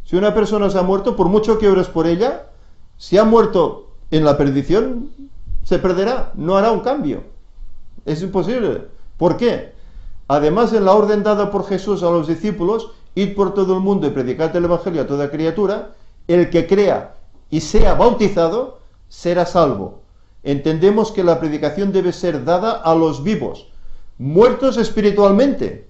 Si una persona se ha muerto, por mucho que ores por ella, si ha muerto en la perdición, se perderá, no hará un cambio. Es imposible. ¿Por qué? Además, en la orden dada por Jesús a los discípulos, id por todo el mundo y predicad el Evangelio a toda criatura, el que crea y sea bautizado, será salvo. Entendemos que la predicación debe ser dada a los vivos, muertos espiritualmente,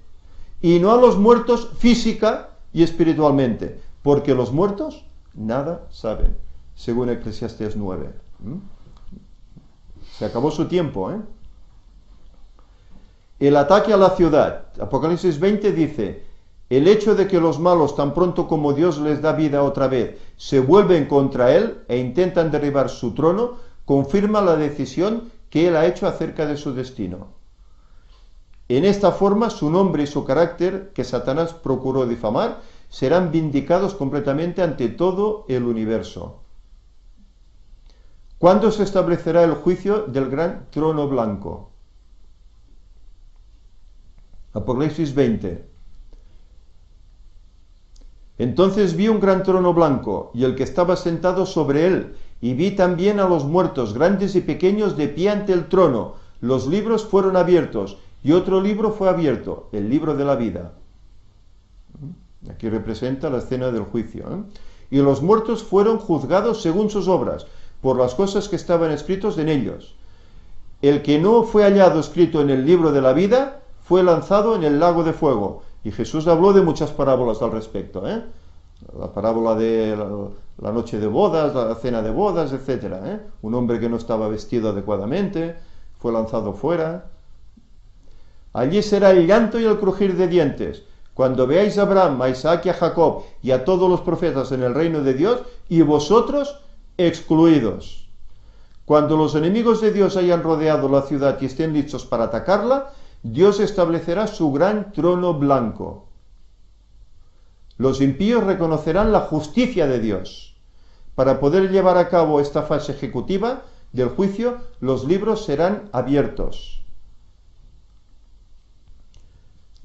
y no a los muertos física y espiritualmente, porque los muertos nada saben, según Eclesiastés 9. Se acabó su tiempo, ¿eh? El ataque a la ciudad. Apocalipsis 20 dice: el hecho de que los malos, tan pronto como Dios les da vida otra vez, se vuelven contra él e intentan derribar su trono, confirma la decisión que él ha hecho acerca de su destino. En esta forma, su nombre y su carácter, que Satanás procuró difamar, serán vindicados completamente ante todo el universo. ¿Cuándo se establecerá el juicio del gran trono blanco? Apocalipsis 20. Entonces vi un gran trono blanco, y el que estaba sentado sobre él, y vi también a los muertos, grandes y pequeños, de pie ante el trono. Los libros fueron abiertos, y otro libro fue abierto, el libro de la vida. Aquí representa la escena del juicio, ¿eh? Y los muertos fueron juzgados según sus obras, por las cosas que estaban escritos en ellos. El que no fue hallado escrito en el libro de la vida fue lanzado en el lago de fuego. Y Jesús habló de muchas parábolas al respecto, ¿eh? La parábola de la noche de bodas, la cena de bodas, etc., ¿eh? Un hombre que no estaba vestido adecuadamente fue lanzado fuera. Allí será el llanto y el crujir de dientes, cuando veáis a Abraham, a Isaac y a Jacob y a todos los profetas en el reino de Dios, y vosotros excluidos. Cuando los enemigos de Dios hayan rodeado la ciudad y estén listos para atacarla, Dios establecerá su gran trono blanco. Los impíos reconocerán la justicia de Dios. Para poder llevar a cabo esta fase ejecutiva del juicio, los libros serán abiertos.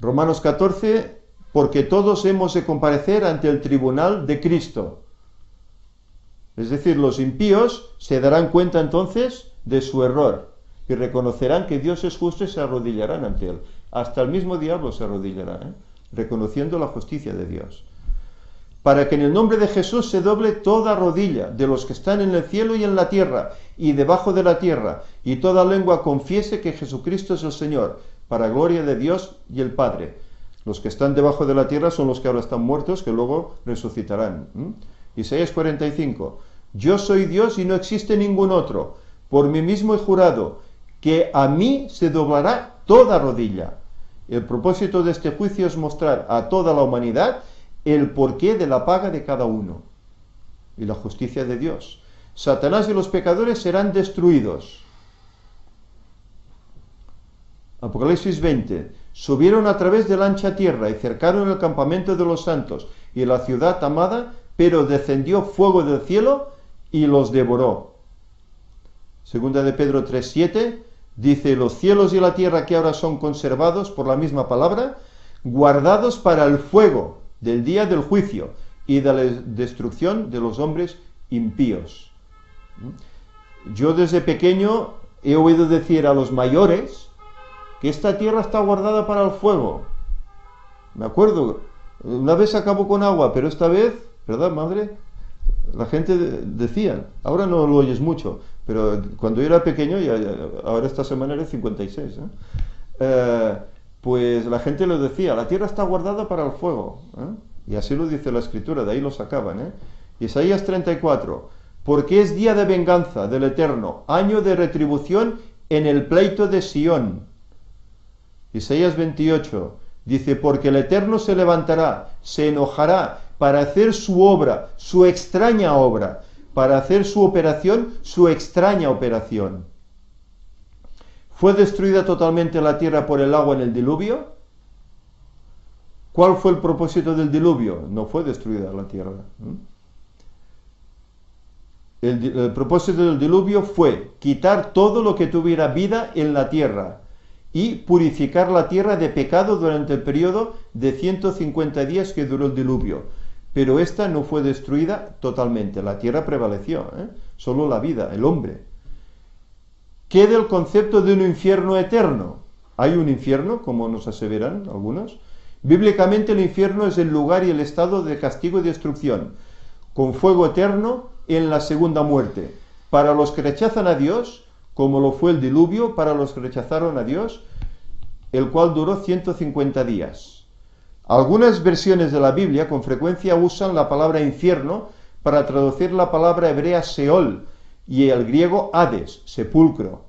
Romanos 14, porque todos hemos de comparecer ante el tribunal de Cristo. Es decir, los impíos se darán cuenta entonces de su error y reconocerán que Dios es justo y se arrodillarán ante él. Hasta el mismo diablo se arrodillará, ¿eh? Reconociendo la justicia de Dios. Para que en el nombre de Jesús se doble toda rodilla de los que están en el cielo y en la tierra y debajo de la tierra, y toda lengua confiese que Jesucristo es el Señor, para gloria de Dios y el Padre. Los que están debajo de la tierra son los que ahora están muertos, que luego resucitarán. Isaías 45. Yo soy Dios y no existe ningún otro. Por mí mismo he jurado que a mí se doblará toda rodilla. El propósito de este juicio es mostrar a toda la humanidad el porqué de la paga de cada uno y la justicia de Dios. Satanás y los pecadores serán destruidos. Apocalipsis 20. Subieron a través de la ancha tierra y cercaron el campamento de los santos y la ciudad amada, pero descendió fuego del cielo y los devoró. Segunda de Pedro 3:7 dice: los cielos y la tierra que ahora son conservados por la misma palabra, guardados para el fuego del día del juicio y de la destrucción de los hombres impíos. Yo desde pequeño he oído decir a los mayores que esta tierra está guardada para el fuego. Me acuerdo, una vez acabó con agua, pero esta vez, ¿verdad, madre? La gente decía, ahora no lo oyes mucho, pero cuando yo era pequeño, ahora esta semana era 56, pues la gente lo decía, la tierra está guardada para el fuego, y así lo dice la Escritura, de ahí lo sacaban. Isaías 34, porque es día de venganza del Eterno, año de retribución en el pleito de Sión. Isaías 28 dice, porque el Eterno se levantará, se enojará para hacer su obra, su extraña obra, para hacer su operación, su extraña operación. ¿Fue destruida totalmente la tierra por el agua en el diluvio? ¿Cuál fue el propósito del diluvio? No fue destruida la tierra. El propósito del diluvio fue quitar todo lo que tuviera vida en la tierra y purificar la tierra de pecado durante el periodo de 150 días que duró el diluvio. Pero esta no fue destruida totalmente, la tierra prevaleció, solo la vida, el hombre. ¿Qué del concepto de un infierno eterno? ¿Hay un infierno, como nos aseveran algunos? Bíblicamente el infierno es el lugar y el estado de castigo y destrucción, con fuego eterno en la segunda muerte. Para los que rechazan a Dios, como lo fue el diluvio, para los que rechazaron a Dios, el cual duró 150 días. Algunas versiones de la Biblia con frecuencia usan la palabra infierno para traducir la palabra hebrea Seol y el griego Hades, sepulcro.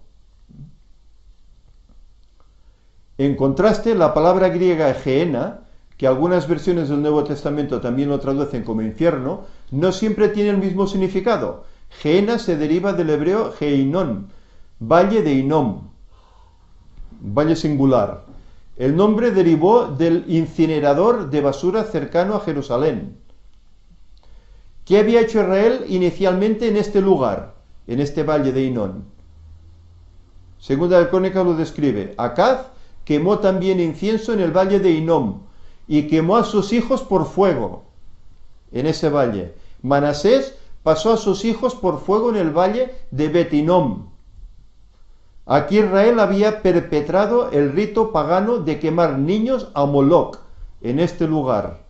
En contraste, la palabra griega Gehenna, que algunas versiones del Nuevo Testamento también lo traducen como infierno, no siempre tiene el mismo significado. Gehenna se deriva del hebreo Geinon, valle de Hinnom, valle singular. El nombre derivó del incinerador de basura cercano a Jerusalén. ¿Qué había hecho Israel inicialmente en este lugar, en este valle de Hinnom? Segunda de Crónicas lo describe. Acaz quemó también incienso en el valle de Hinnom y quemó a sus hijos por fuego en ese valle. Manasés pasó a sus hijos por fuego en el valle de Bet-Hinnom. Aquí Israel había perpetrado el rito pagano de quemar niños a Moloch en este lugar.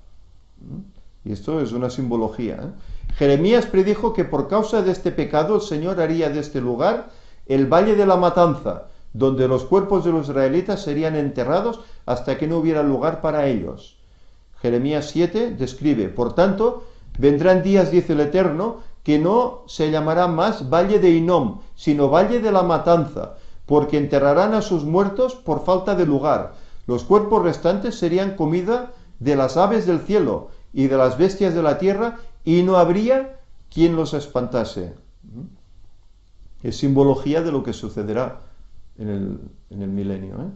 Y esto es una simbología, ¿eh? Jeremías predijo que por causa de este pecado el Señor haría de este lugar el valle de la matanza, donde los cuerpos de los israelitas serían enterrados hasta que no hubiera lugar para ellos. Jeremías 7 describe, por tanto, vendrán días, dice el Eterno, que no se llamará más valle de Hinnom, sino valle de la matanza, porque enterrarán a sus muertos por falta de lugar. Los cuerpos restantes serían comida de las aves del cielo y de las bestias de la tierra, y no habría quien los espantase. Es simbología de lo que sucederá en el milenio, ¿eh?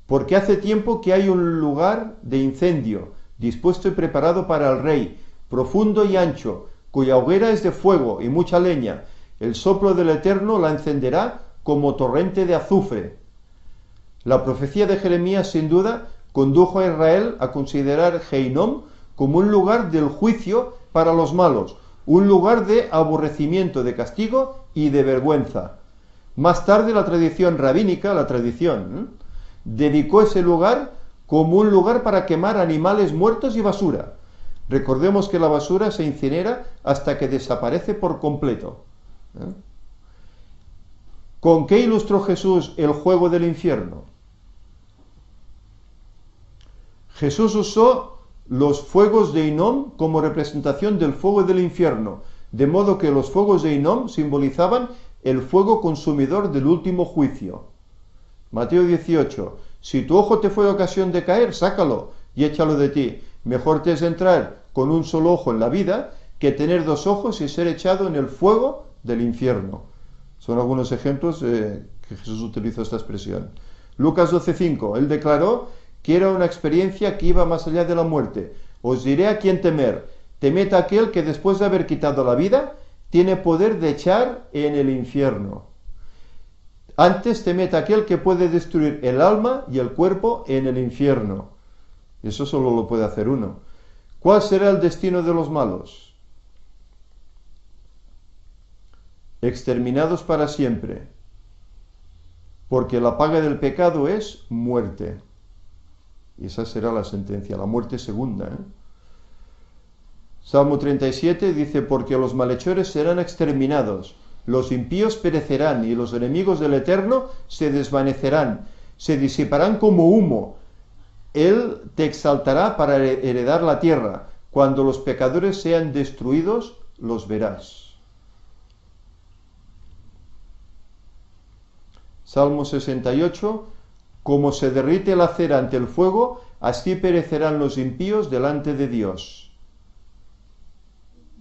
Porque hace tiempo que hay un lugar de incendio, dispuesto y preparado para el rey, profundo y ancho, cuya hoguera es de fuego y mucha leña. El soplo del Eterno la encenderá como torrente de azufre. La profecía de Jeremías, sin duda, condujo a Israel a considerar Hinnom como un lugar del juicio para los malos, un lugar de aborrecimiento, de castigo y de vergüenza. Más tarde la tradición rabínica, dedicó ese lugar como un lugar para quemar animales muertos y basura. Recordemos que la basura se incinera hasta que desaparece por completo. ¿Con qué ilustró Jesús el juego del infierno? Jesús usó los fuegos de Hinnom como representación del fuego del infierno, de modo que los fuegos de Hinnom simbolizaban el fuego consumidor del último juicio. Mateo 18. Si tu ojo te fue ocasión de caer, sácalo y échalo de ti. Mejor te es entrar con un solo ojo en la vida que tener dos ojos y ser echado en el fuego del infierno. Son algunos ejemplos que Jesús utilizó esta expresión. Lucas 12:5. Él declaró que era una experiencia que iba más allá de la muerte. Os diré a quién temer. Temed a aquel que después de haber quitado la vida, tiene poder de echar en el infierno. Antes temed a aquel que puede destruir el alma y el cuerpo en el infierno. Eso solo lo puede hacer uno. ¿Cuál será el destino de los malos? Exterminados para siempre, porque la paga del pecado es muerte. Y esa será la sentencia, la muerte segunda, ¿eh? Salmo 37 dice, porque los malhechores serán exterminados, los impíos perecerán y los enemigos del Eterno se desvanecerán, se disiparán como humo. Él te exaltará para heredar la tierra. Cuando los pecadores sean destruidos, los verás. Salmo 68, como se derrite la cera ante el fuego, así perecerán los impíos delante de Dios.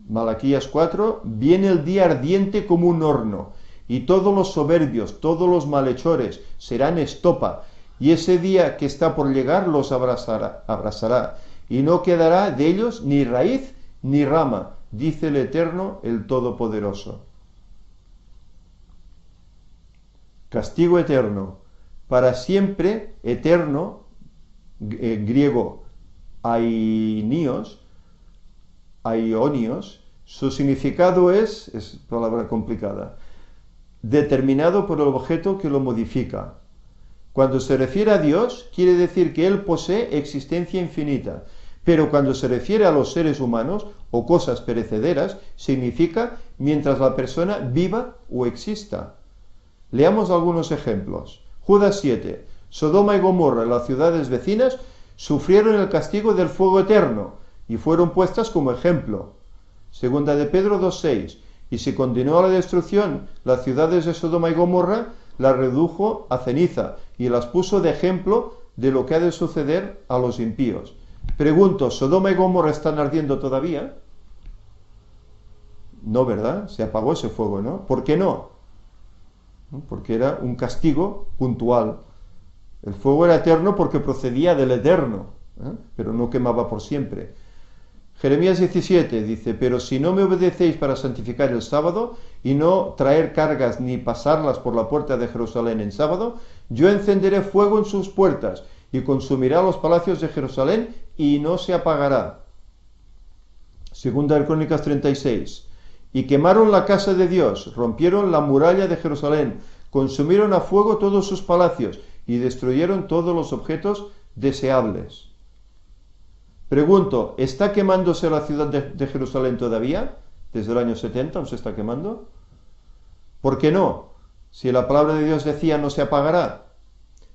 Malaquías 4, viene el día ardiente como un horno, y todos los soberbios, todos los malhechores serán estopa, y ese día que está por llegar los abrasará, y no quedará de ellos ni raíz ni rama, dice el Eterno, el Todopoderoso. Castigo eterno, para siempre eterno, griego aionios, su significado es palabra complicada, determinado por el objeto que lo modifica. Cuando se refiere a Dios, quiere decir que Él posee existencia infinita, Pero cuando se refiere a los seres humanos o cosas perecederas, significa mientras la persona viva o exista. Leamos algunos ejemplos. Judas 7. Sodoma y Gomorra, las ciudades vecinas, sufrieron el castigo del fuego eterno y fueron puestas como ejemplo. Segunda de Pedro 2:6. Y si continuó la destrucción, las ciudades de Sodoma y Gomorra las redujo a ceniza y las puso de ejemplo de lo que ha de suceder a los impíos. Pregunto, ¿Sodoma y Gomorra están ardiendo todavía? No, ¿verdad? Se apagó ese fuego, ¿no? ¿Por qué no? Porque era un castigo puntual. El fuego era eterno porque procedía del Eterno, pero no quemaba por siempre. Jeremías 17 dice, pero si no me obedecéis para santificar el sábado y no traer cargas ni pasarlas por la puerta de Jerusalén en sábado, yo encenderé fuego en sus puertas y consumirá los palacios de Jerusalén y no se apagará. Segunda de Crónicas 36. Y quemaron la casa de Dios, rompieron la muralla de Jerusalén, consumieron a fuego todos sus palacios y destruyeron todos los objetos deseables. Pregunto, ¿está quemándose la ciudad de Jerusalén todavía? Desde el año 70 aún se está quemando. ¿Por qué no? Si la palabra de Dios decía no se apagará.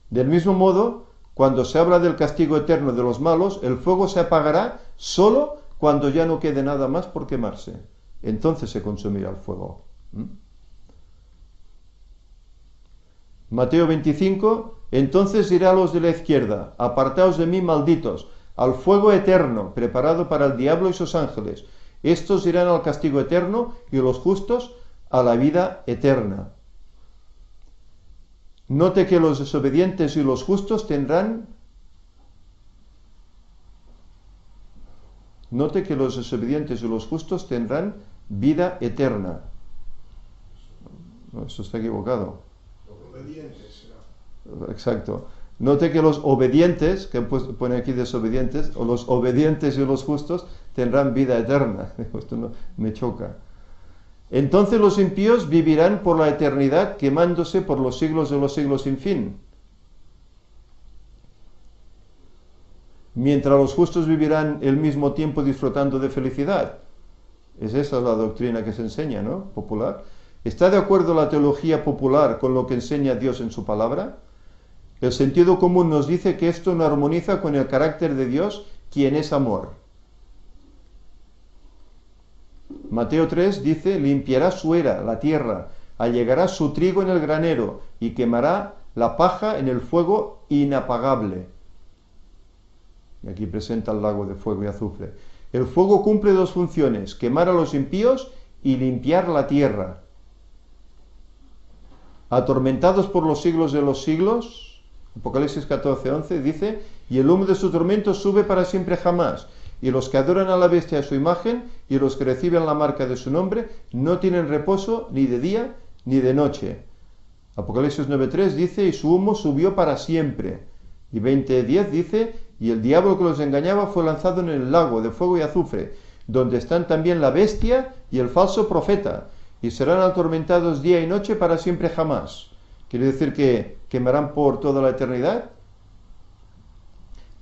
Del mismo modo, cuando se habla del castigo eterno de los malos, el fuego se apagará solo cuando ya no quede nada más por quemarse. Entonces se consumirá el fuego. Mateo 25, entonces dirá a los de la izquierda, apartaos de mí, malditos, al fuego eterno, preparado para el diablo y sus ángeles. Estos irán al castigo eterno y los justos a la vida eterna. Note que los desobedientes y los justos tendrán vida eterna. No, eso está equivocado. Exacto. Note que los obedientes, que pone aquí desobedientes, o los obedientes y los justos tendrán vida eterna. Esto no, me choca. Entonces los impíos vivirán por la eternidad quemándose por los siglos de los siglos sin fin. Mientras los justos vivirán el mismo tiempo disfrutando de felicidad. Es esa la doctrina que se enseña, ¿no? Popular. ¿Está de acuerdo la teología popular con lo que enseña Dios en su palabra? El sentido común nos dice que esto no armoniza con el carácter de Dios, quien es amor. Mateo 3 dice, limpiará su era, la tierra, allegará su trigo en el granero y quemará la paja en el fuego inapagable. Y aquí presenta el lago de fuego y azufre. El fuego cumple dos funciones, quemar a los impíos y limpiar la tierra. Atormentados por los siglos de los siglos, Apocalipsis 14:11 dice, y el humo de su tormento sube para siempre jamás, y los que adoran a la bestia a su imagen, y los que reciben la marca de su nombre, no tienen reposo ni de día ni de noche. Apocalipsis 9:3 dice, y su humo subió para siempre. Y 20:10 dice, y el diablo que los engañaba fue lanzado en el lago de fuego y azufre, donde están también la bestia y el falso profeta, y serán atormentados día y noche para siempre jamás. ¿Quiere decir que quemarán por toda la eternidad?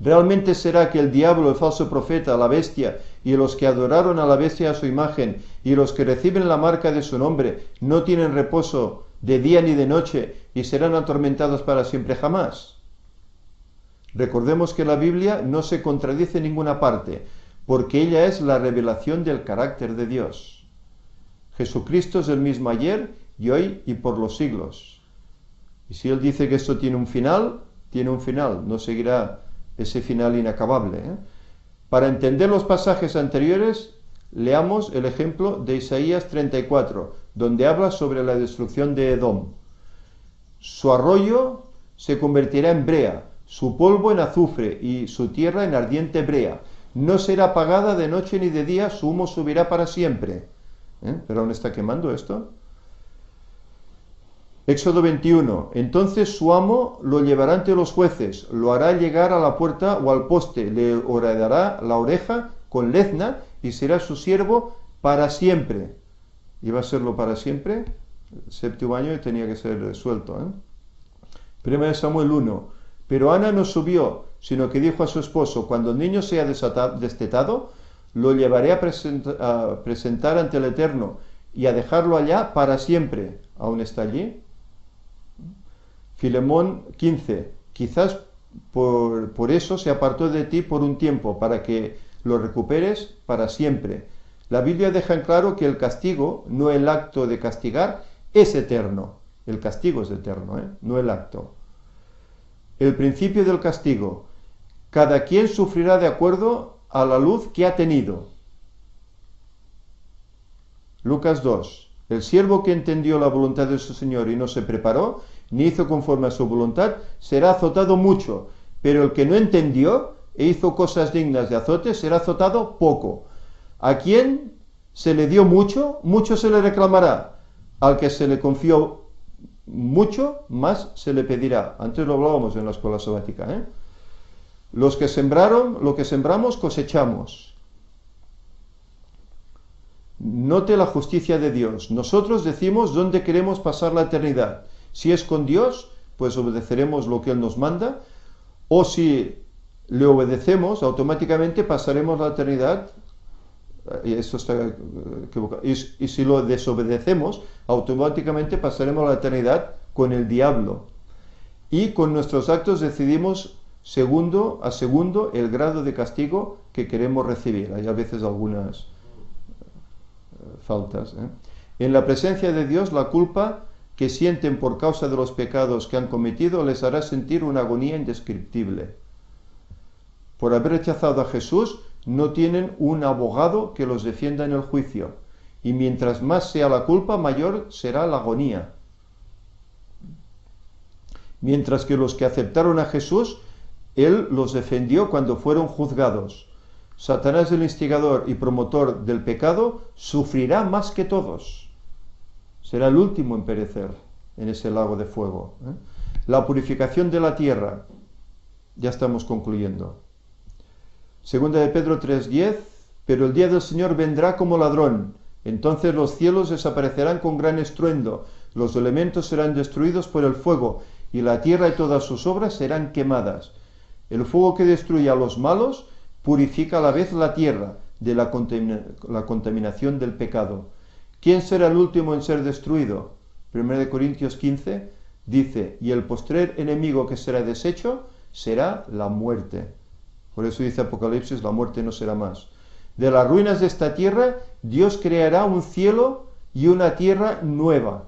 ¿Realmente será que el diablo, el falso profeta, la bestia y los que adoraron a la bestia a su imagen y los que reciben la marca de su nombre no tienen reposo de día ni de noche y serán atormentados para siempre jamás? Recordemos que la Biblia no se contradice en ninguna parte, porque ella es la revelación del carácter de Dios. Jesucristo es el mismo ayer y hoy y por los siglos. Y si Él dice que esto tiene un final, no seguirá ese final inacabable. Para entender los pasajes anteriores, leamos el ejemplo de Isaías 34, donde habla sobre la destrucción de Edom. Su arroyo se convertirá en brea, su polvo en azufre y su tierra en ardiente brea. No será apagada de noche ni de día, su humo subirá para siempre. ¿Pero aún está quemando esto? Éxodo 21. Entonces su amo lo llevará ante los jueces, lo hará llegar a la puerta o al poste, le horadará la oreja con lezna y será su siervo para siempre. ¿Iba a serlo para siempre? El séptimo año tenía que ser suelto. 1 Samuel 1. Pero Ana no subió, sino que dijo a su esposo: cuando el niño sea destetado, lo llevaré a presentar ante el Eterno y a dejarlo allá para siempre. ¿Aún está allí? Filemón 15. Quizás por eso se apartó de ti por un tiempo, para que lo recuperes para siempre. La Biblia deja en claro que el castigo, no el acto de castigar, es eterno. El castigo es eterno, no el acto. El principio del castigo: cada quien sufrirá de acuerdo a la luz que ha tenido. Lucas 2. El siervo que entendió la voluntad de su Señor y no se preparó, ni hizo conforme a su voluntad, será azotado mucho, pero el que no entendió e hizo cosas dignas de azote, será azotado poco. A quien se le dio mucho, mucho se le reclamará. Al que se le confió mucho, más se le pedirá. Antes lo hablábamos en la escuela sabática, Los que sembraron, lo que sembramos, cosechamos. Note la justicia de Dios. Nosotros decimos dónde queremos pasar la eternidad. Si es con Dios, pues obedeceremos lo que Él nos manda, o si le obedecemos, automáticamente pasaremos la eternidad, y esto está equivocado, y si lo desobedecemos, automáticamente pasaremos la eternidad con el diablo. Y con nuestros actos decidimos segundo a segundo el grado de castigo que queremos recibir. Hay a veces algunas faltas. En la presencia de Dios, la culpa que sienten por causa de los pecados que han cometido les hará sentir una agonía indescriptible. Por haber rechazado a Jesús, no tienen un abogado que los defienda en el juicio, y mientras más sea la culpa, mayor será la agonía. Mientras que los que aceptaron a Jesús, Él los defendió cuando fueron juzgados. Satanás, el instigador y promotor del pecado, sufrirá más que todos. Será el último en perecer en ese lago de fuego. La purificación de la tierra. Ya estamos concluyendo. Segunda de Pedro 3:10. Pero el día del Señor vendrá como ladrón. Entonces los cielos desaparecerán con gran estruendo, los elementos serán destruidos por el fuego, y la tierra y todas sus obras serán quemadas. El fuego que destruye a los malos purifica a la vez la tierra de la contaminación del pecado. ¿Quién será el último en ser destruido? 1 Corintios 15 dice: y el postrer enemigo que será deshecho será la muerte. Por eso dice Apocalipsis: la muerte no será más. De las ruinas de esta tierra, Dios creará un cielo y una tierra nueva.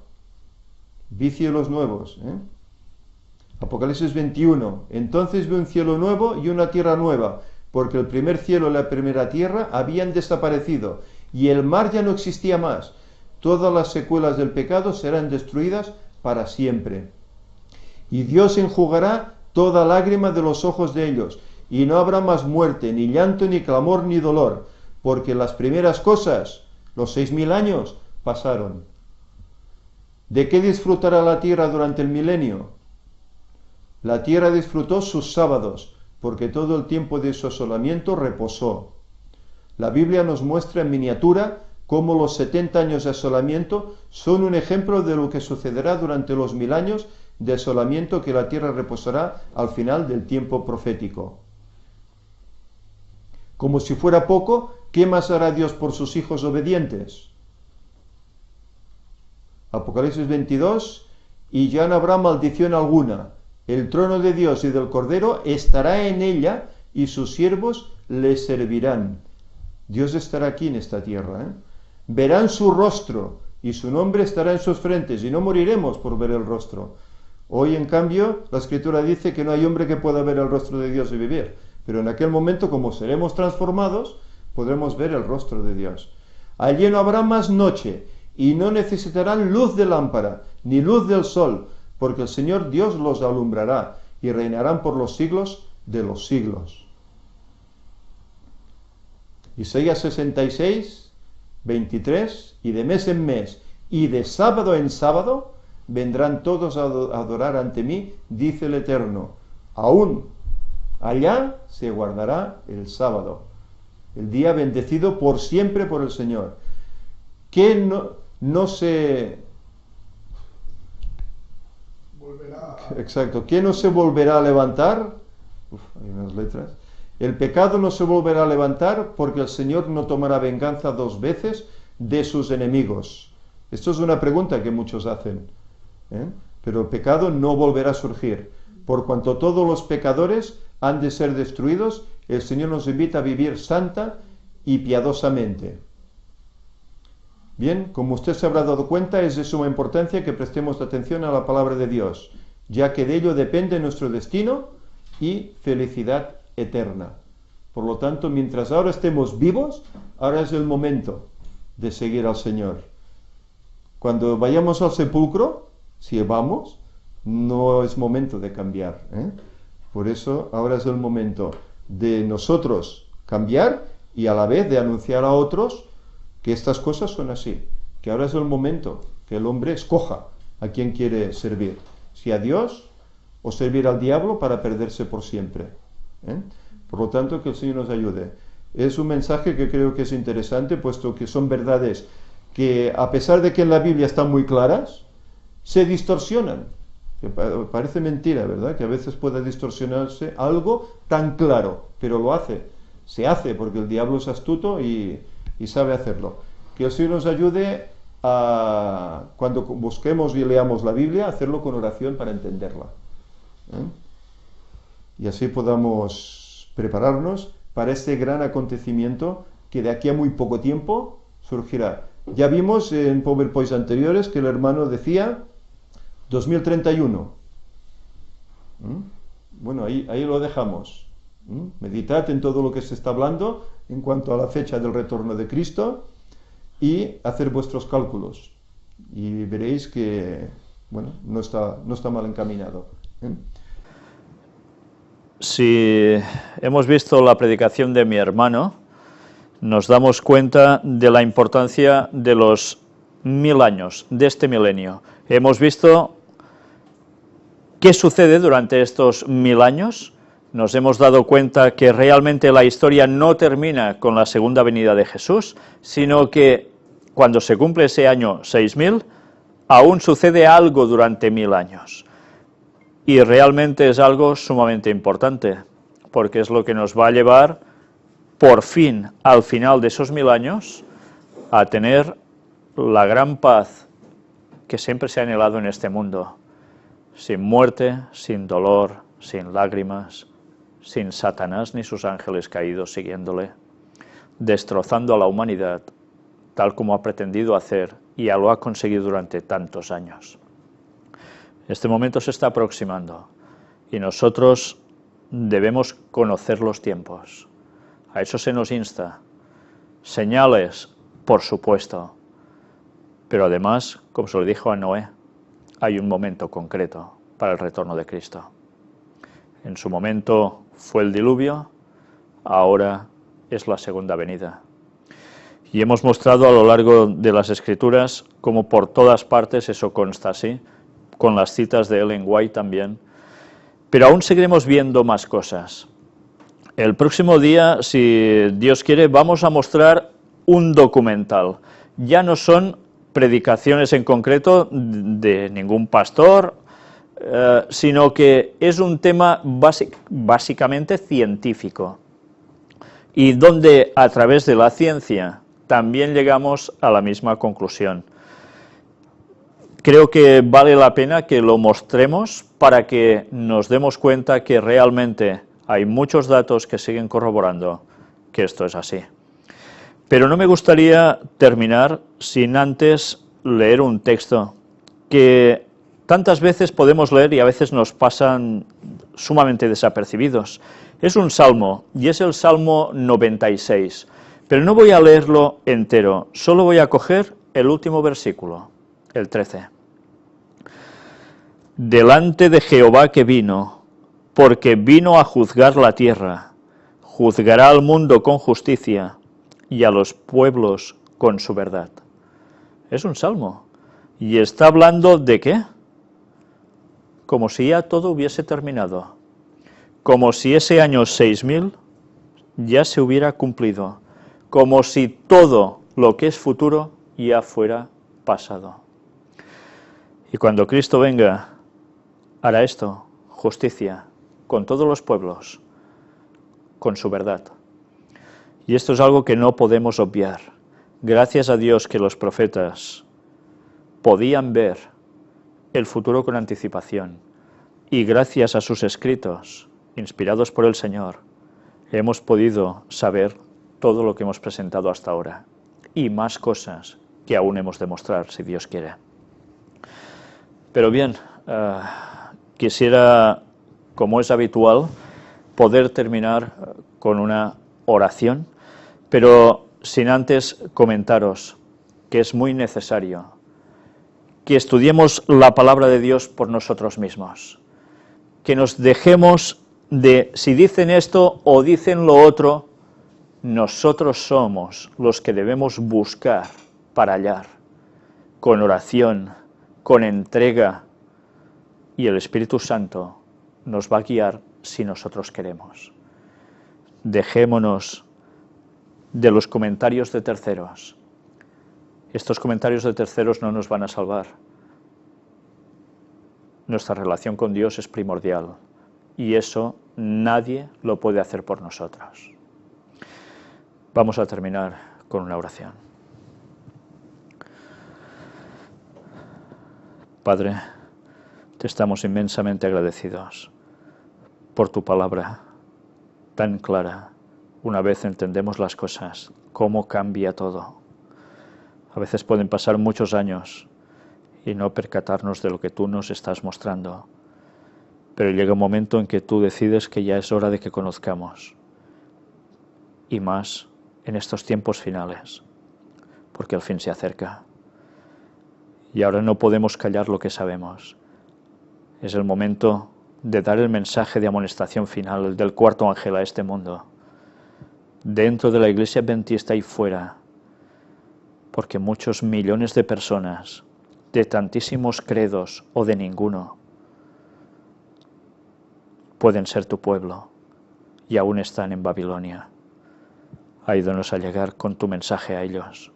Vi cielos nuevos. Apocalipsis 21. Entonces vi un cielo nuevo y una tierra nueva, porque el primer cielo y la primera tierra habían desaparecido, y el mar ya no existía más. Todas las secuelas del pecado serán destruidas para siempre. Y Dios enjugará toda lágrima de los ojos de ellos, y no habrá más muerte, ni llanto, ni clamor, ni dolor, porque las primeras cosas, los 6000 años, pasaron. ¿De qué disfrutará la tierra durante el milenio? La tierra disfrutó sus sábados, porque todo el tiempo de su asolamiento reposó. La Biblia nos muestra en miniatura cómo los 70 años de asolamiento son un ejemplo de lo que sucederá durante los 1000 años de asolamiento que la tierra reposará al final del tiempo profético. Como si fuera poco, ¿qué más hará Dios por sus hijos obedientes? Apocalipsis 22, y ya no habrá maldición alguna. El trono de Dios y del Cordero estará en ella, y sus siervos le servirán. Dios estará aquí en esta tierra. Verán su rostro, y su nombre estará en sus frentes, y no moriremos por ver el rostro. Hoy, en cambio, la Escritura dice que no hay hombre que pueda ver el rostro de Dios y vivir. Pero en aquel momento, como seremos transformados, podremos ver el rostro de Dios. Allí no habrá más noche, y no necesitarán luz de lámpara, ni luz del sol, porque el Señor Dios los alumbrará, y reinarán por los siglos de los siglos. Isaías 66, 23, y de mes en mes, y de sábado en sábado, vendrán todos a adorar ante mí, dice el Eterno. Aún allá se guardará el sábado, el día bendecido por siempre por el Señor. ¿Qué no se... volverá? Exacto. ¿Qué no se volverá a levantar? Hay unas letras. El pecado no se volverá a levantar porque el Señor no tomará venganza 2 veces de sus enemigos. Esto es una pregunta que muchos hacen, ¿eh? Pero el pecado no volverá a surgir. Por cuanto todos los pecadores han de ser destruidos, el Señor nos invita a vivir santa y piadosamente. Bien, como usted se habrá dado cuenta, es de suma importancia que prestemos atención a la palabra de Dios, ya que de ello depende nuestro destino y felicidad eterna. Por lo tanto, mientras ahora estemos vivos, ahora es el momento de seguir al Señor. Cuando vayamos al sepulcro, si vamos, no es momento de cambiar, ¿eh? Por eso ahora es el momento de nosotros cambiar y a la vez de anunciar a otros que estas cosas son así, que ahora es el momento que el hombre escoja a quién quiere servir, si a Dios o servir al diablo para perderse por siempre, ¿eh? Por lo tanto, que el Señor nos ayude. Es un mensaje que creo que es interesante, puesto que son verdades que, a pesar de que en la Biblia están muy claras, se distorsionan. Que parece mentira, ¿verdad? Que a veces puede distorsionarse algo tan claro, pero lo hace. Se hace porque el diablo es astuto y sabe hacerlo. Que el Señor nos ayude a, cuando busquemos y leamos la Biblia, hacerlo con oración para entenderla, ¿eh? Y así podamos prepararnos para este gran acontecimiento que de aquí a muy poco tiempo surgirá. Ya vimos en PowerPoints anteriores que el hermano decía 2031. Bueno, ahí lo dejamos. Meditad en todo lo que se está hablando en cuanto a la fecha del retorno de Cristo y hacer vuestros cálculos. Y veréis que, bueno, no está mal encaminado, ¿eh? Si hemos visto la predicación de mi hermano, nos damos cuenta de la importancia de los 1000 años, de este milenio. Hemos visto qué sucede durante estos 1000 años, nos hemos dado cuenta que realmente la historia no termina con la segunda venida de Jesús, sino que cuando se cumple ese año 6000, aún sucede algo durante 1000 años. Y realmente es algo sumamente importante, porque es lo que nos va a llevar, por fin, al final de esos 1000 años, a tener la gran paz que siempre se ha anhelado en este mundo, sin muerte, sin dolor, sin lágrimas, sin Satanás ni sus ángeles caídos siguiéndole, destrozando a la humanidad, tal como ha pretendido hacer y ya lo ha conseguido durante tantos años. Este momento se está aproximando y nosotros debemos conocer los tiempos. A eso se nos insta. Señales, por supuesto, pero además, como se lo dijo a Noé, hay un momento concreto para el retorno de Cristo. En su momento fue el diluvio, ahora es la segunda venida. Y hemos mostrado a lo largo de las Escrituras cómo por todas partes eso consta así, con las citas de Ellen White también, pero aún seguiremos viendo más cosas. El próximo día, si Dios quiere, vamos a mostrar un documental. Ya no son predicaciones en concreto de ningún pastor, sino que es un tema básicamente científico, y donde a través de la ciencia también llegamos a la misma conclusión. Creo que vale la pena que lo mostremos para que nos demos cuenta que realmente hay muchos datos que siguen corroborando que esto es así. Pero no me gustaría terminar sin antes leer un texto que tantas veces podemos leer y a veces nos pasan sumamente desapercibidos. Es un salmo y es el Salmo 96, pero no voy a leerlo entero, solo voy a coger el último versículo, el 13. Delante de Jehová que vino, porque vino a juzgar la tierra, juzgará al mundo con justicia y a los pueblos con su verdad. Es un salmo, y está hablando ¿de qué? Como si ya todo hubiese terminado, como si ese año 6000 ya se hubiera cumplido, como si todo lo que es futuro ya fuera pasado. Y cuando Cristo venga, hará esto, justicia con todos los pueblos, con su verdad. Y esto es algo que no podemos obviar. Gracias a Dios que los profetas podían ver el futuro con anticipación, y gracias a sus escritos, inspirados por el Señor, hemos podido saber todo lo que hemos presentado hasta ahora, y más cosas que aún hemos de mostrar, si Dios quiere. Pero bien, quisiera, como es habitual, poder terminar con una oración, pero sin antes comentaros que es muy necesario que estudiemos la palabra de Dios por nosotros mismos, que nos dejemos de si dicen esto o dicen lo otro. Nosotros somos los que debemos buscar para hallar, con oración, con entrega, y el Espíritu Santo nos va a guiar si nosotros queremos. Dejémonos de los comentarios de terceros. Estos comentarios de terceros no nos van a salvar. Nuestra relación con Dios es primordial, y eso nadie lo puede hacer por nosotros. Vamos a terminar con una oración. Padre, te estamos inmensamente agradecidos por tu palabra tan clara. Una vez entendemos las cosas, cómo cambia todo. A veces pueden pasar muchos años y no percatarnos de lo que tú nos estás mostrando. Pero llega un momento en que tú decides que ya es hora de que conozcamos. Y más en estos tiempos finales, porque el fin se acerca. Y ahora no podemos callar lo que sabemos. Es el momento de dar el mensaje de amonestación final, el del cuarto ángel a este mundo, dentro de la iglesia adventista y fuera, porque muchos millones de personas, de tantísimos credos o de ninguno, pueden ser tu pueblo y aún están en Babilonia. Ayúdanos a llegar con tu mensaje a ellos,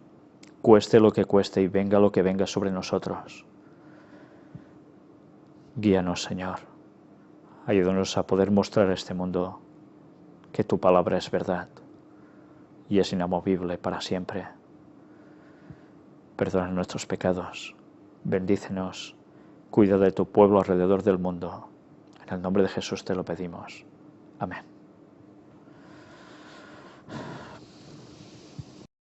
cueste lo que cueste y venga lo que venga sobre nosotros. Guíanos, Señor. Ayúdanos a poder mostrar a este mundo que tu palabra es verdad y es inamovible para siempre. Perdona nuestros pecados, bendícenos, cuida de tu pueblo alrededor del mundo. En el nombre de Jesús te lo pedimos. Amén.